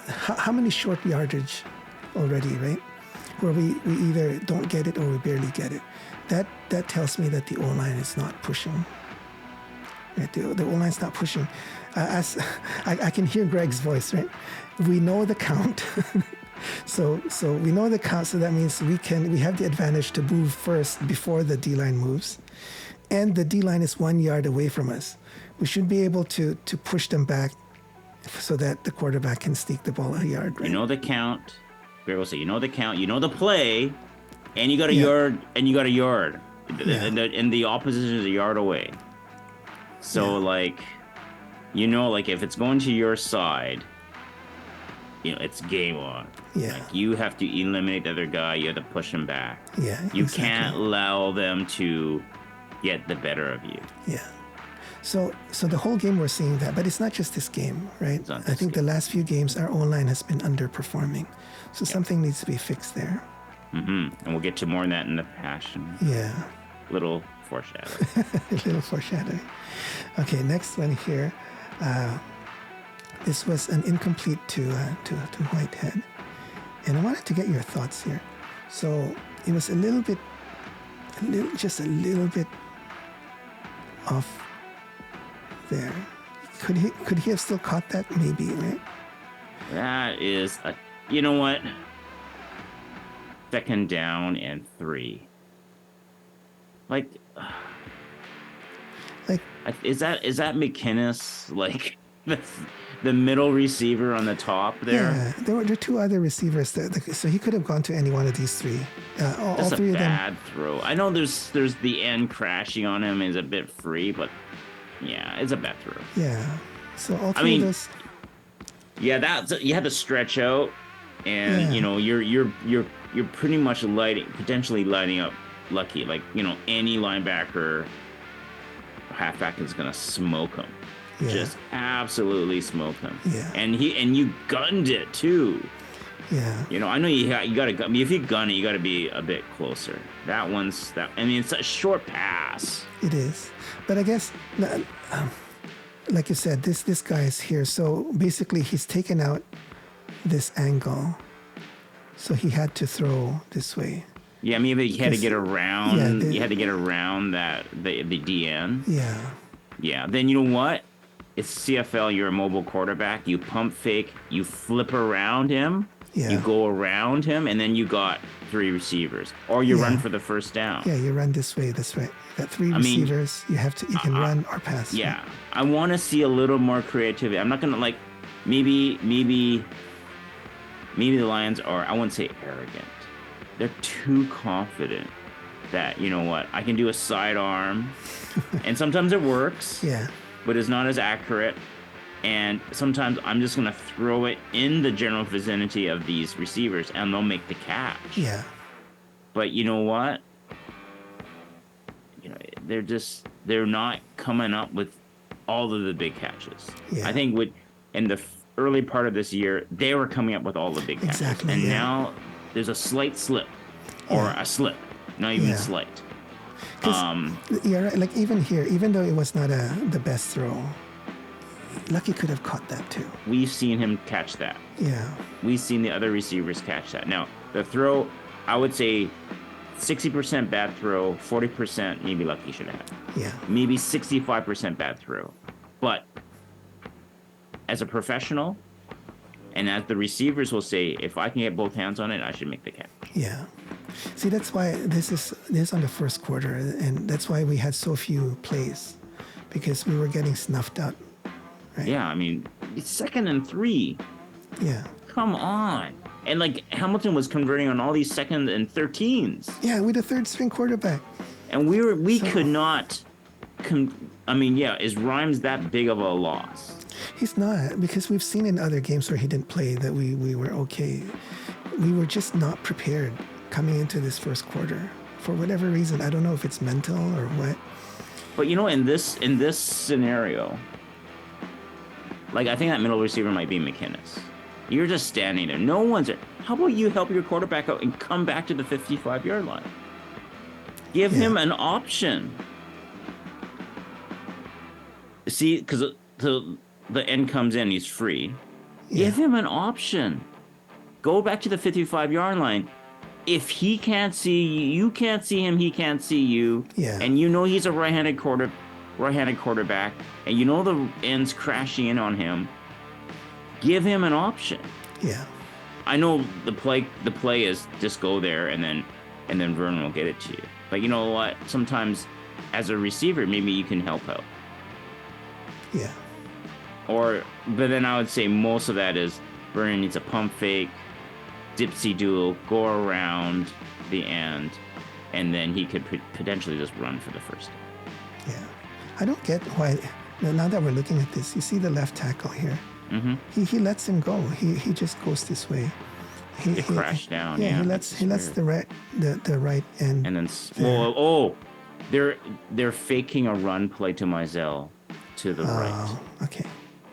Speaker 2: how many short yardage already, right? Where we either don't get it or we barely get it. That tells me that the O-line is not pushing. Right? The O-line's not pushing. As I can hear Greg's voice, right? We know the count. So we know the count, so that means we have the advantage to move first before the D-line moves. And the D-line is 1 yard away from us. We should be able to push them back so that the quarterback can sneak the ball a yard, right?
Speaker 1: You know the count. Bear will say, you know the count, you know the play, and you got a yard, and you got a yard.
Speaker 2: Yeah.
Speaker 1: And the opposition is a yard away. So, like if it's going to your side, it's game on.
Speaker 2: Yeah.
Speaker 1: Like, you have to eliminate the other guy. You have to push him back.
Speaker 2: Yeah,
Speaker 1: You
Speaker 2: exactly.
Speaker 1: can't allow them to get the better of you.
Speaker 2: Yeah. So the whole game we're seeing that, but it's not just this game, right? I think the last few games our O-line has been underperforming. So something needs to be fixed there.
Speaker 1: And we'll get to more on that in the passion.
Speaker 2: Yeah.
Speaker 1: Little foreshadowing.
Speaker 2: A little foreshadowing. Okay, next one here. This was an incomplete to Whitehead. And I wanted to get your thoughts here. So it was just a little bit off there. Could he have still caught that? Maybe, right?
Speaker 1: That is you know what? 2nd down and 3. Like is that McKinnis, like the middle receiver on the top there?
Speaker 2: Yeah, there were 2 other receivers there, so he could have gone to any one of these 3. All
Speaker 1: That's
Speaker 2: 3
Speaker 1: a
Speaker 2: of them.
Speaker 1: bad throw. I know there's the end crashing on him is a bit free, but yeah, it's a bad throw.
Speaker 2: Yeah. So all 3 of those.
Speaker 1: Yeah, you had to stretch out, and you're pretty much potentially lighting up Lucky. Like, any linebacker, halfback is gonna smoke him.
Speaker 2: Yeah.
Speaker 1: Just absolutely smoke him.
Speaker 2: Yeah.
Speaker 1: And you gunned it too.
Speaker 2: Yeah.
Speaker 1: I know you got to. I mean, if you gun it, you got to be a bit closer. It's a short pass.
Speaker 2: It is, but I guess, like you said, this guy is here. So basically, he's taken out this angle, so he had to throw this way.
Speaker 1: Yeah, maybe you had to get around.
Speaker 2: Yeah,
Speaker 1: you had to get around the DN.
Speaker 2: Yeah.
Speaker 1: Yeah. Then you know what? It's CFL. You're a mobile quarterback. You pump fake. You flip around him.
Speaker 2: Yeah.
Speaker 1: You go around him, and then you got 3 receivers, or you run for the first down.
Speaker 2: Yeah, you run this way. That's right. Got 3 receivers. You can run or pass.
Speaker 1: Yeah. Right? I want to see a little more creativity. I'm not gonna maybe the Lions are, I wouldn't say arrogant. They're too confident that, I can do a sidearm, and sometimes it works.
Speaker 2: Yeah.
Speaker 1: But it's not as accurate. And sometimes I'm just going to throw it in the general vicinity of these receivers, and they'll make the catch.
Speaker 2: Yeah.
Speaker 1: But you know what? They're not coming up with all of the big catches. Yeah. I think in the early part of this year, they were coming up with all the big catches.
Speaker 2: Exactly.
Speaker 1: And now there's a slight slip, or a slip, not even slight.
Speaker 2: Yeah, right. Like even here, even though it was not the best throw, Lucky could have caught that too.
Speaker 1: We've seen him catch that.
Speaker 2: Yeah.
Speaker 1: We've seen the other receivers catch that. Now, the throw, I would say 60% bad throw, 40% maybe lucky should have had.
Speaker 2: Yeah.
Speaker 1: Maybe 65% bad throw. But as a professional, and as the receivers will say, if I can get both hands on it, I should make the catch.
Speaker 2: Yeah. See, that's why this is on the first quarter, and that's why we had so few plays, because we were getting snuffed out. Right?
Speaker 1: Yeah, I mean, it's 2nd and 3.
Speaker 2: Yeah.
Speaker 1: Come on. And like Hamilton was converting on all these 2nd and 13s.
Speaker 2: Yeah, with a third string quarterback.
Speaker 1: And we could not. I mean, yeah, is Rhymes that big of a loss?
Speaker 2: He's not, because we've seen in other games where he didn't play that we were okay. We were just not prepared coming into this first quarter for whatever reason. I don't know if it's mental or what.
Speaker 1: But you know, in this scenario, like I think that middle receiver might be McInnes. You're just standing there. No one's there. How about you help your quarterback out and come back to the 55-yard line? Give him an option. See, because the end comes in, he's free.
Speaker 2: Yeah.
Speaker 1: Give him an option. Go back to the 55-yard line. If he can't see you can't see him, he can't see you.
Speaker 2: Yeah.
Speaker 1: And you know he's a right-handed quarterback, and you know the end's crashing in on him. Give him an option.
Speaker 2: Yeah.
Speaker 1: I know the play is just go there and then Vernon will get it to you. But you know what? Sometimes as a receiver, maybe you can help out.
Speaker 2: Yeah.
Speaker 1: But then I would say most of that is Vernon needs a pump fake, dipsy duel, go around the end, and then he could potentially just run for the first down.
Speaker 2: Yeah. I don't get why, now that we're looking at this, you see the left tackle here.
Speaker 1: Mm-hmm.
Speaker 2: He lets him go. He just goes this way.
Speaker 1: He crashed down.
Speaker 2: Yeah,
Speaker 1: Yeah,
Speaker 2: he lets the right end.
Speaker 1: And then they're faking a run play to Mizell to the right.
Speaker 2: Oh, okay.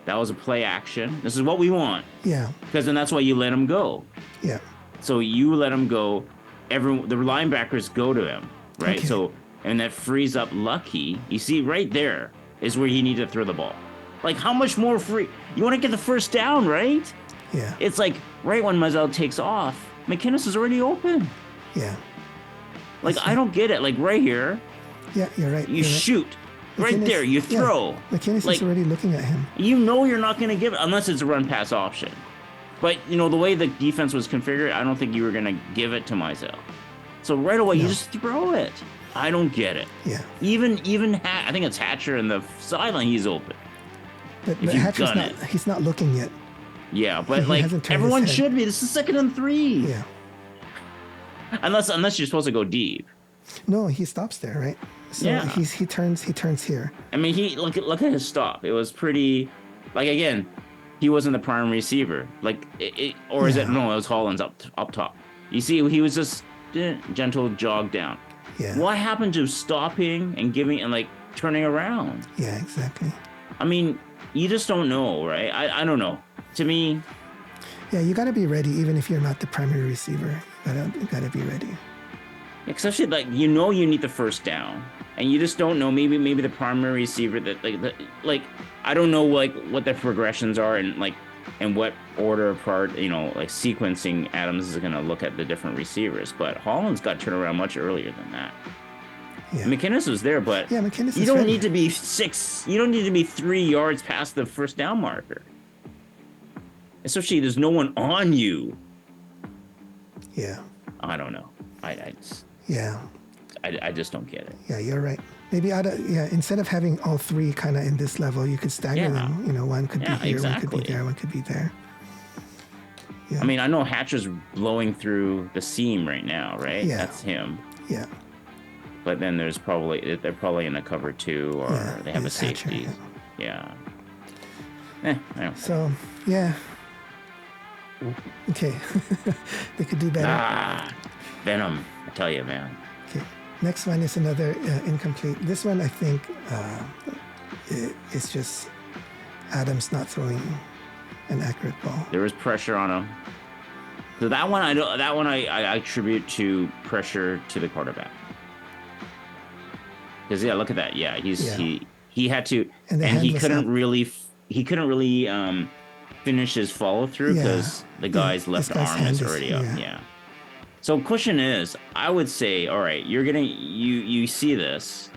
Speaker 1: That was a play action. This is what we want.
Speaker 2: Yeah.
Speaker 1: Because then that's why you let him go.
Speaker 2: Yeah.
Speaker 1: So you let him go. The linebackers go to him, right?
Speaker 2: Okay.
Speaker 1: So and that frees up Lucky. You see, right there is where you need to throw the ball. Like, how much more free? You want to get the first down, right?
Speaker 2: Yeah.
Speaker 1: It's like right when Mizell takes off, McInnes is already open.
Speaker 2: Yeah.
Speaker 1: Like, I don't get it. Like, right here,
Speaker 2: Yeah, you're right.
Speaker 1: you shoot. Right
Speaker 2: McInnes-
Speaker 1: there, you throw.
Speaker 2: Yeah. McInnes
Speaker 1: Like,
Speaker 2: is already looking at him.
Speaker 1: you know you're not going to give it unless it's a run-pass option. But, you know, the way the defense was configured, I don't think you were going to give it to Mizell. So right away, you just throw it. I don't get it.
Speaker 2: Yeah.
Speaker 1: Even I think it's Hatcher in the sideline, he's open.
Speaker 2: But
Speaker 1: If you've
Speaker 2: Hatcher's
Speaker 1: done
Speaker 2: not,
Speaker 1: it.
Speaker 2: he's not looking yet.
Speaker 1: Yeah, but
Speaker 2: He
Speaker 1: like
Speaker 2: hasn't turned
Speaker 1: everyone
Speaker 2: his head.
Speaker 1: should be. This is 2nd and 3.
Speaker 2: Yeah.
Speaker 1: Unless you're supposed to go deep.
Speaker 2: No, he stops there, right? So
Speaker 1: Yeah.
Speaker 2: he turns here.
Speaker 1: I mean, he look at his stop. It was pretty, like, again, he wasn't the prime receiver. Like, or is it? No, it was Holland's up top. You see, he was just gentle jog down.
Speaker 2: Yeah.
Speaker 1: What happened to stopping and giving and like turning around?
Speaker 2: Yeah, exactly.
Speaker 1: I mean, you just don't know, right? I don't know. To me,
Speaker 2: Yeah, you got to be ready, even if you're not the primary receiver. You gotta be ready.
Speaker 1: especially like you know you need the first down, and you just don't know. Maybe the primary receiver that like I don't know like what the progressions are and like and what order part like sequencing Adams is going to look at the different receivers. But Holland's got turned around much earlier than that.
Speaker 2: Yeah.
Speaker 1: McInnes was there, but
Speaker 2: Yeah, McInnes
Speaker 1: you
Speaker 2: is
Speaker 1: don't
Speaker 2: ready.
Speaker 1: need to be 6. You don't need to be 3 yards past the first down marker. Especially there's no one on you.
Speaker 2: Yeah.
Speaker 1: I don't know.
Speaker 2: Yeah.
Speaker 1: I just don't get it.
Speaker 2: Yeah, you're right. Maybe instead of having all 3 kind of in this level, you could stagger them. One could be here, one could
Speaker 1: exactly.
Speaker 2: be there, one could be there. Yeah.
Speaker 1: I mean, I know Hatcher's blowing through the seam right now, right?
Speaker 2: Yeah.
Speaker 1: That's him.
Speaker 2: Yeah.
Speaker 1: But then they're probably in a cover 2 or they have a
Speaker 2: it's Hatcher,
Speaker 1: safety.
Speaker 2: yeah.
Speaker 1: I don't.
Speaker 2: So, yeah. Okay. They could do better.
Speaker 1: Venom. I tell you, man.
Speaker 2: Okay. Next one is another incomplete. This one, I think, it's just Adams not throwing an accurate ball.
Speaker 1: There was pressure on him. So that one I attribute to pressure to the quarterback. Because look at that. Yeah, he had to,
Speaker 2: And the
Speaker 1: and he
Speaker 2: hand was
Speaker 1: couldn't
Speaker 2: up.
Speaker 1: really finish his follow through because the guy's left
Speaker 2: this guy's
Speaker 1: arm
Speaker 2: hand
Speaker 1: is
Speaker 2: is-
Speaker 1: already up.
Speaker 2: yeah.
Speaker 1: Yeah. So question is, I would say, all right, you see this.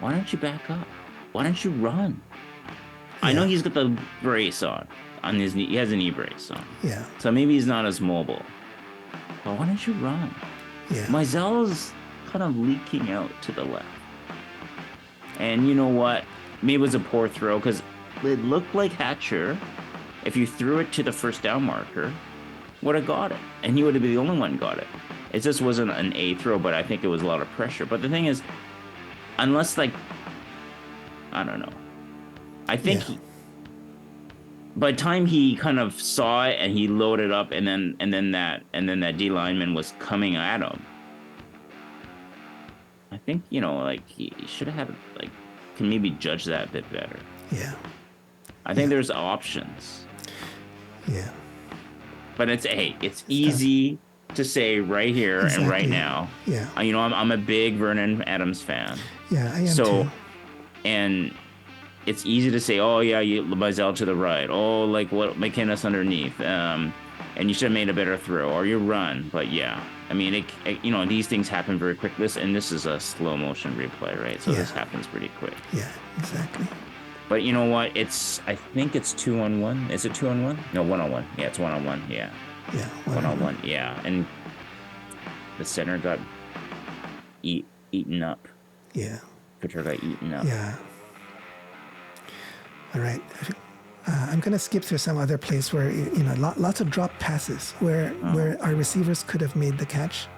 Speaker 1: Why don't you back up? Why don't you run? I know
Speaker 2: Yeah.
Speaker 1: he's got the brace on his knee. He has a knee brace on.
Speaker 2: Yeah.
Speaker 1: So maybe he's not as mobile. But why don't you run?
Speaker 2: Yeah.
Speaker 1: Meisel's kind of leaking out to the left. And you know what? Maybe it was a poor throw because it looked like Hatcher, if you threw it to the first down marker, would have got it. And he would have been the only one who got it. It just wasn't an A throw, but I think it was a lot of pressure. But the thing is, unless, like, I don't know. I think by the time he kind of saw it and he loaded up and then that D lineman was coming at him, I think, you know, like he should have had, like, can maybe judge that a bit better.
Speaker 2: Yeah.
Speaker 1: I think there's options.
Speaker 2: Yeah.
Speaker 1: But it's easy to say right here and right now.
Speaker 2: Yeah.
Speaker 1: You know, I'm a big Vernon Adams fan.
Speaker 2: Yeah, I am too.
Speaker 1: And it's easy to say, oh yeah, Meisel to the right. Oh, like what McInnes underneath. And you should have made a better throw or you run. But yeah, I mean, it you know, these things happen very quick. And this is a slow motion replay, right? So this happens pretty quick.
Speaker 2: Yeah, exactly.
Speaker 1: But you know what? I think it's 2-on-1. Is it 2-on-1? No, 1-on-1. Yeah, it's 1-on-1. Yeah.
Speaker 2: Yeah.
Speaker 1: 1-on-1. Yeah. And the center got eaten up.
Speaker 2: Yeah.
Speaker 1: Pitcher got eaten up.
Speaker 2: Yeah. All right. I'm going to skip through some other plays where, you know, lots of drop passes where our receivers could have made the catch.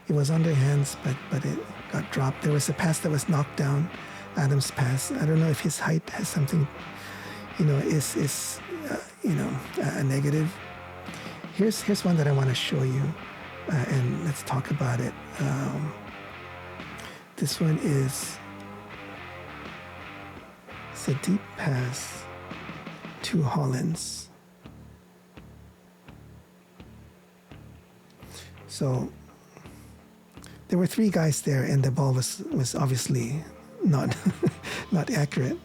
Speaker 2: It was on their hands, but it got dropped. There was a pass that was knocked down. Adams' pass. I don't know if his height has something, you know, is you know, a negative. Here's one that I want to show you, and let's talk about it. This one is it's a deep pass to Hollins. So there were three guys there, and the ball was obviously not not accurate.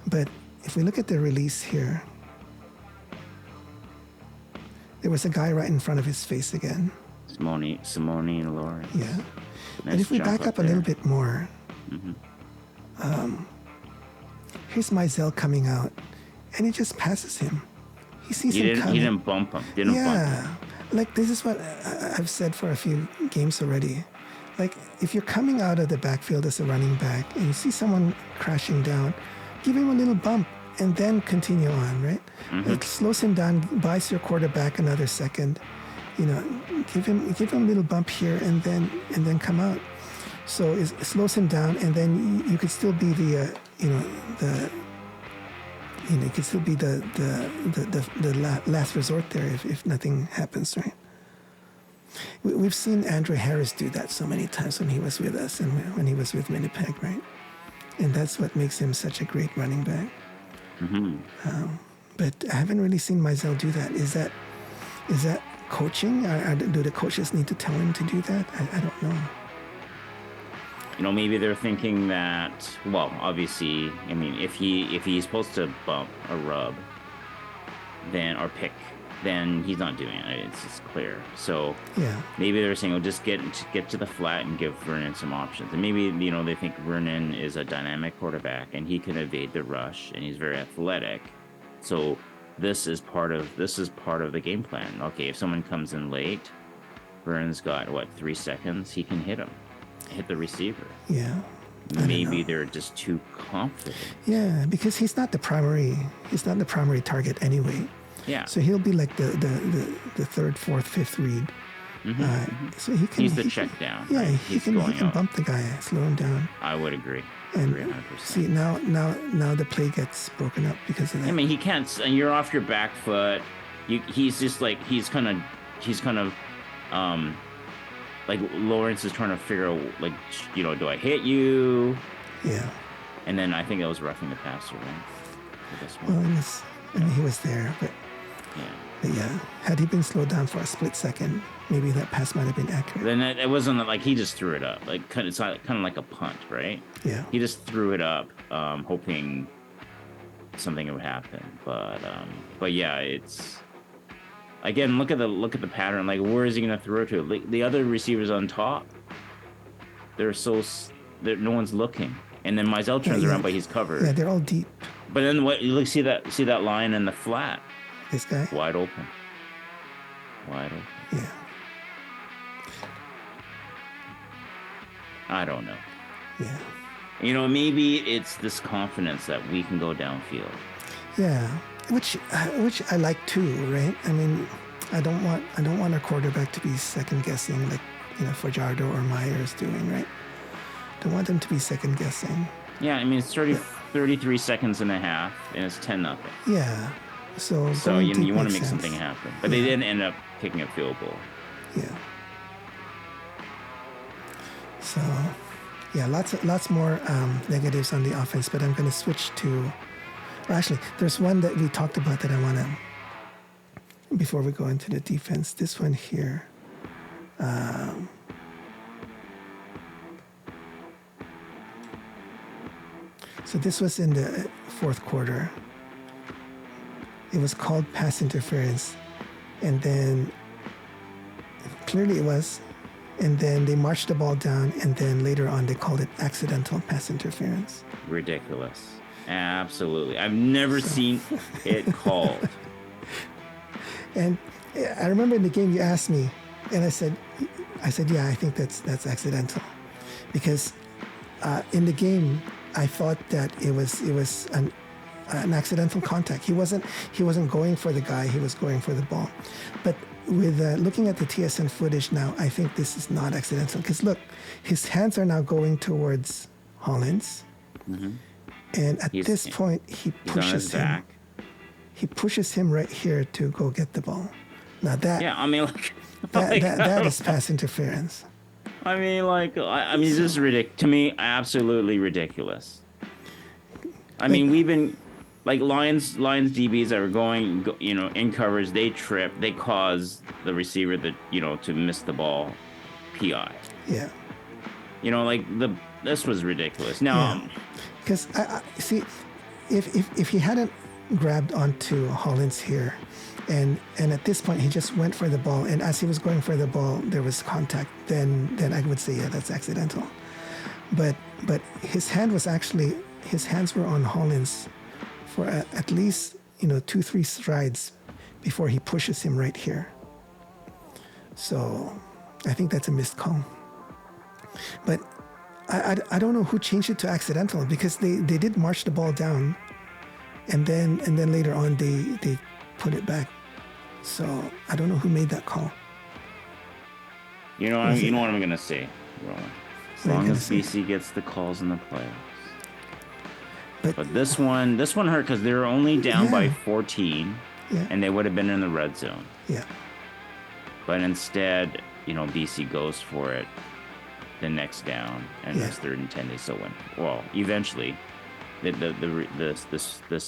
Speaker 2: But if we look at the release here, there was a guy right in front of his face again.
Speaker 1: Simone and Laurie.
Speaker 2: Yeah.
Speaker 1: Nice
Speaker 2: and if we back up a little bit more, here's Meisel coming out, and he just passes him. He sees him coming.
Speaker 1: He didn't bump him. Bump him.
Speaker 2: Like this is what I've said for a few games already. Like, if you're coming out of the backfield as a running back and you see someone crashing down, give him a little bump and then continue on, right? It slows him down, buys your quarterback another second. You know, give him a little bump here and then come out. So it slows him down, and then you could still be the last resort there if nothing happens, right? We've seen Andrew Harris do that so many times when he was with us and when he was with Winnipeg, right? And that's what makes him such a great running back. But I haven't really seen Meisel do that. Is that coaching? Or do the coaches need to tell him to do that? I don't know.
Speaker 1: You know, maybe they're thinking that, well, obviously, I mean, if he's supposed to bump a rub, then, or pick, then he's not doing it. It's just clear. So maybe they're saying, oh, just get to the flat and give Vernon some options. And maybe, you know, they think Vernon is a dynamic quarterback and he can evade the rush and he's very athletic. So this is part of the game plan. Okay, if someone comes in late, Vernon's got 3 seconds, he can hit the receiver.
Speaker 2: Yeah.
Speaker 1: Maybe they're just too confident.
Speaker 2: Yeah, because he's not the primary target anyway.
Speaker 1: Yeah.
Speaker 2: So he'll be like the third, fourth, fifth read. So he can.
Speaker 1: He's the check down.
Speaker 2: Yeah,
Speaker 1: right?
Speaker 2: he can bump the guy, slow him down.
Speaker 1: I would agree.
Speaker 2: And
Speaker 1: 100%.
Speaker 2: see now the play gets broken up because of that.
Speaker 1: I mean, he can't. And you're off your back foot. He's just like he's kind of like Lawrence is trying to figure out, like, you know, do I hit you?
Speaker 2: Yeah.
Speaker 1: And then I think that was roughing the passer, right? For this one.
Speaker 2: Well, I mean, he was there, but yeah, had he been slowed down for a split second, maybe that pass might have been accurate.
Speaker 1: Then it wasn't like he just threw it up. Like it's kind of like a punt, right?
Speaker 2: Yeah.
Speaker 1: He just threw it up, hoping something would happen. But yeah, it's again, look at the pattern. Like, where is he going to throw to? Like, the other receivers on top, they're no one's looking. And then Mizell turns around, but he's covered.
Speaker 2: Yeah, they're all deep.
Speaker 1: But then what? You look, see that line in the flat.
Speaker 2: This guy.
Speaker 1: Wide open.
Speaker 2: Yeah.
Speaker 1: I don't know.
Speaker 2: Yeah.
Speaker 1: You know, maybe it's this confidence that we can go downfield.
Speaker 2: Yeah, which I like too, right? I mean, I don't want our quarterback to be second guessing like, you know, Fajardo or Myers doing, right? Don't want them to be second guessing.
Speaker 1: Yeah, I mean, it's 33 seconds and a half, and it's 10-0.
Speaker 2: Yeah. So
Speaker 1: you want to make
Speaker 2: sense.
Speaker 1: something happen. But they didn't end up kicking a field goal.
Speaker 2: Yeah. So, yeah, lots more negatives on the offense, but I'm going to switch to... Or actually, there's one that we talked about that I want to... Before we go into the defense, this one here. So this was in the fourth quarter. It was called pass interference, and then clearly it was, and then they marched the ball down, and then later on they called it accidental pass interference.
Speaker 1: Ridiculous. Absolutely. I've never seen it called.
Speaker 2: And I remember in the game you asked me, and I said, yeah, I think that's accidental, because in the game I thought that it was an accidental contact. He wasn't going for the guy. He was going for the ball. But with looking at the TSN footage now, I think this is not accidental, because look, his hands are now going towards Hollins, and at this point he pushes him. He pushes him right here to go get the ball. Now that that is pass interference.
Speaker 1: I mean, this is ridiculous. To me, absolutely ridiculous. I mean, we've been like Lions DBs that are going, you know, in coverage. They trip. They cause the receiver to miss the ball. PI.
Speaker 2: Yeah.
Speaker 1: You know, like this was ridiculous. Now,
Speaker 2: because I see, if he hadn't grabbed onto Hollins here, and at this point he just went for the ball, and as he was going for the ball there was contact, then I would say, yeah, that's accidental. But his hands were on Hollins for at least 2-3 strides before he pushes him right here. So I think that's a missed call. But I don't know who changed it to accidental, because they did march the ball down, and then later on they put it back. So I don't know who made that call.
Speaker 1: You know what I'm gonna say, Roland. As long as BC gets the calls in the playoffs. But this one hurt, because they were only down by 14, and they would have been in the red zone.
Speaker 2: Yeah.
Speaker 1: But instead, BC goes for it the next down, and it's 3rd and 10. They still win. Well, eventually, this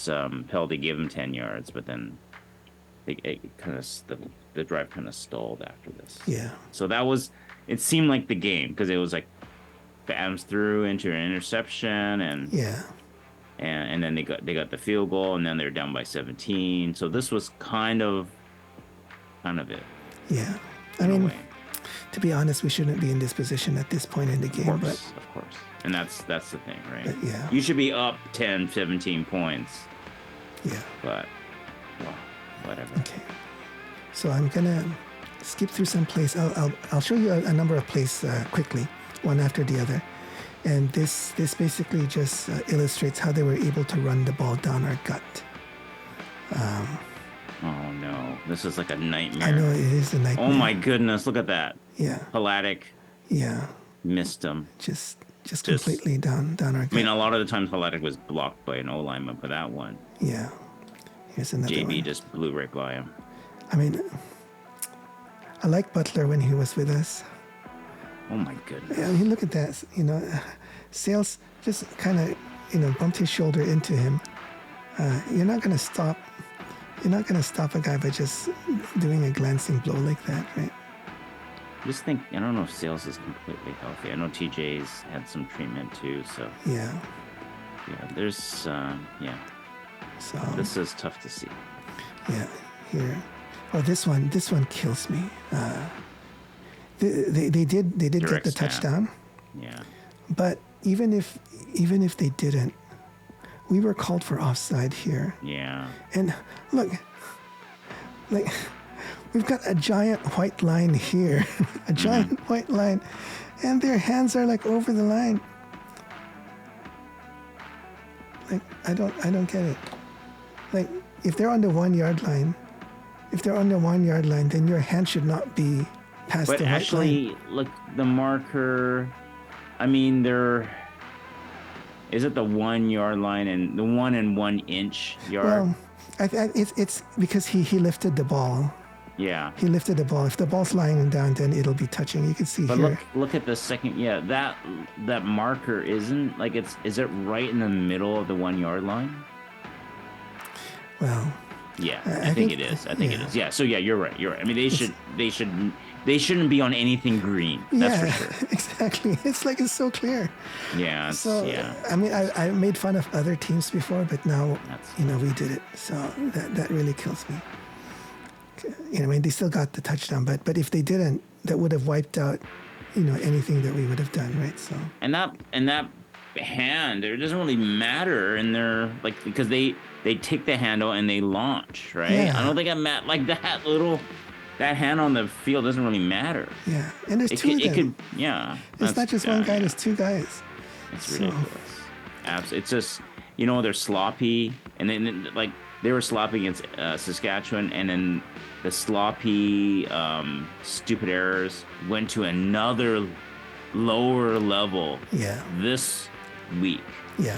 Speaker 1: penalty gave them 10 yards, but then the drive kind of stalled after this.
Speaker 2: Yeah.
Speaker 1: So it seemed like the game, because it was like bams through into an interception, and then they got the field goal, and then they're down by 17. So this was kind of it.
Speaker 2: Yeah. I mean, to be honest, we shouldn't be in this position at this point in the game.
Speaker 1: Of course. And that's the thing, right?
Speaker 2: But, yeah.
Speaker 1: You should be up 10, 17 points.
Speaker 2: Yeah.
Speaker 1: But, well, whatever.
Speaker 2: Okay. So I'm going to skip through some plays. I'll show you a number of plays quickly, one after the other. And this basically just illustrates how they were able to run the ball down our gut.
Speaker 1: Oh no, this is like a nightmare.
Speaker 2: I know, it is a nightmare.
Speaker 1: Oh my goodness, look at that.
Speaker 2: Yeah.
Speaker 1: Palatic.
Speaker 2: Yeah.
Speaker 1: Missed him.
Speaker 2: Just completely down our gut.
Speaker 1: I mean, a lot of the times Palatic was blocked by an O-lineman, but that one.
Speaker 2: Yeah. Here's another
Speaker 1: JB
Speaker 2: one.
Speaker 1: just blew right by him.
Speaker 2: I mean, I like Butler when he was with us.
Speaker 1: Oh my goodness.
Speaker 2: I mean, look at that. Sales just kind of bumped his shoulder into him. You're not gonna stop a guy by just doing a glancing blow like that, right?
Speaker 1: I don't know if Sales is completely healthy. I know TJ's had some treatment too, so.
Speaker 2: Yeah.
Speaker 1: Yeah, there's, So. This is tough to see.
Speaker 2: Yeah, here. Oh, this one kills me. They did get
Speaker 1: Direct
Speaker 2: the
Speaker 1: snap.
Speaker 2: touchdown,
Speaker 1: Yeah.
Speaker 2: but even if they didn't, we were called for offside here.
Speaker 1: Yeah.
Speaker 2: And look, like we've got a giant white line here, a giant white line, and their hands are like over the line. Like I don't get it. Like if they're on the 1 yard line, then your hand should not be past
Speaker 1: But
Speaker 2: the white line.
Speaker 1: actually, look, the marker. I mean, is it the 1 yard line and the 1 and 1 inch yard?
Speaker 2: Well, it's because he lifted the ball.
Speaker 1: Yeah.
Speaker 2: He lifted the ball. If the ball's lying down, then it'll be touching. You can see
Speaker 1: But
Speaker 2: here.
Speaker 1: look at the second. Yeah, that marker isn't like is it right in the middle of the 1 yard line?
Speaker 2: Well,
Speaker 1: Yeah,
Speaker 2: I
Speaker 1: I think
Speaker 2: think-
Speaker 1: it is. I think it
Speaker 2: yeah.
Speaker 1: is. Yeah. So yeah, you're right. You're right. I mean, they shouldn't be on anything green. That's
Speaker 2: yeah,
Speaker 1: for sure.
Speaker 2: exactly. It's like it's so clear.
Speaker 1: Yeah.
Speaker 2: So
Speaker 1: yeah.
Speaker 2: I mean, I made fun of other teams before, but now
Speaker 1: That's-
Speaker 2: we did it. So that really kills me. I mean, they still got the touchdown, but if they didn't, that would have wiped out, anything that we would have done, right? So
Speaker 1: And that hand, it doesn't really matter in their because they take the handle and they launch, right?
Speaker 2: Yeah.
Speaker 1: I don't think that hand on the field doesn't really matter.
Speaker 2: yeah, and there's
Speaker 1: It
Speaker 2: two
Speaker 1: could,
Speaker 2: of them.
Speaker 1: it could yeah.
Speaker 2: It's not just one guy. There's two guys.
Speaker 1: It's
Speaker 2: So-
Speaker 1: ridiculous. Absolutely. It's just, they're sloppy. And then, they were sloppy against Saskatchewan. And then the sloppy, stupid errors went to another lower level
Speaker 2: Yeah,
Speaker 1: this week.
Speaker 2: yeah.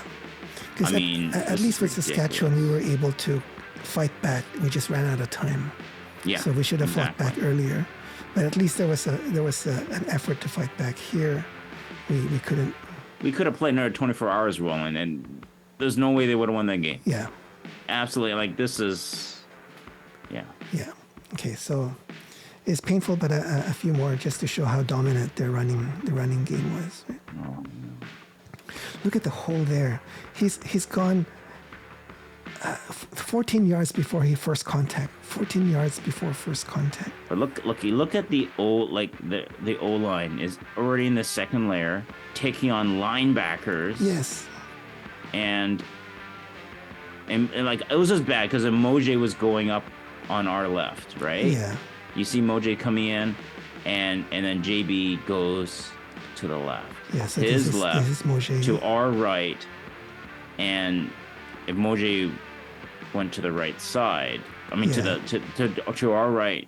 Speaker 2: Because
Speaker 1: I mean,
Speaker 2: at
Speaker 1: this
Speaker 2: least with
Speaker 1: is
Speaker 2: Saskatchewan, we were able to fight back. We just ran out of time.
Speaker 1: Yeah.
Speaker 2: So we should have fought
Speaker 1: exactly.
Speaker 2: back earlier. But at least there was an effort to fight back. Here, we couldn't.
Speaker 1: We could have played another 24 hours, Roland, and there's no way they would have won that game.
Speaker 2: Yeah,
Speaker 1: Absolutely. This is, yeah.
Speaker 2: yeah. Okay, so it's painful, but a few more just to show how dominant the running game was. Right?
Speaker 1: Oh,
Speaker 2: Look at the hole there. He's gone 14 yards before first contact. 14 yards before first contact.
Speaker 1: But look at the the O line is already in the second layer, taking on linebackers.
Speaker 2: Yes.
Speaker 1: And it was just bad because Emoji was going up on our left, right?
Speaker 2: Yeah.
Speaker 1: You see Emoji coming in, and then JB goes to the left.
Speaker 2: Yeah. So
Speaker 1: His
Speaker 2: this
Speaker 1: left
Speaker 2: is Mojé.
Speaker 1: to our right, and if Emoji went to the right side, I mean
Speaker 2: Yeah.
Speaker 1: to our right,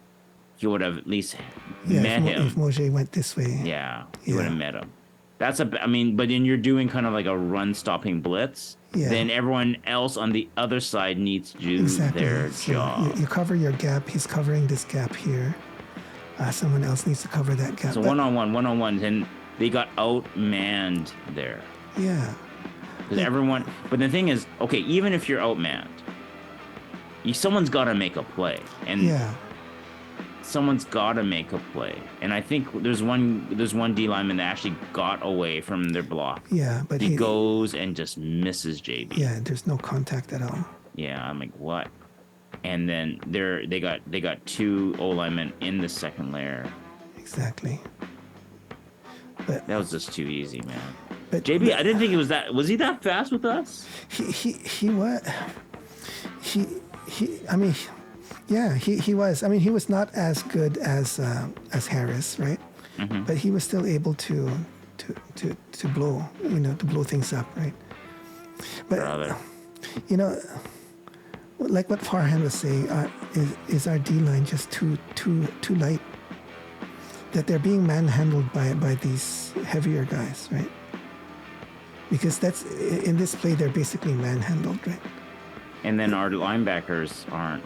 Speaker 1: you would have at least met him.
Speaker 2: If Mojé went this way.
Speaker 1: Yeah, you would
Speaker 2: Yeah.
Speaker 1: have met him. But then you're doing kind of like a run stopping blitz.
Speaker 2: Yeah.
Speaker 1: Then everyone else on the other side needs to do
Speaker 2: Exactly.
Speaker 1: their
Speaker 2: So
Speaker 1: job.
Speaker 2: you cover your gap. He's covering this gap here. Someone else needs to cover that gap.
Speaker 1: So
Speaker 2: But-
Speaker 1: one on one, and they got outmanned there.
Speaker 2: Yeah.
Speaker 1: Because everyone, but the thing is, okay, even if you're outmanned, someone's got to make a play, and
Speaker 2: Yeah.
Speaker 1: someone's got to make a play. And I think there's one D lineman that actually got away from their block.
Speaker 2: Yeah. But
Speaker 1: He goes and just misses JB.
Speaker 2: Yeah. There's no contact at all.
Speaker 1: Yeah, I'm like, what? And then they got two O linemen in the second layer.
Speaker 2: Exactly. But
Speaker 1: That was just too easy, man.
Speaker 2: but
Speaker 1: JB, I didn't think it was that. Was he that fast with us?
Speaker 2: he what? He. I mean, yeah. He was. I mean, he was not as good as Harris, right?
Speaker 1: Mm-hmm.
Speaker 2: But he was still able to blow, to blow things up, right? But
Speaker 1: Brother.
Speaker 2: Like what Farhan was saying, is our D line just too light? That they're being manhandled by these heavier guys, right? Because that's in this play they're basically manhandled, right?
Speaker 1: And then our linebackers aren't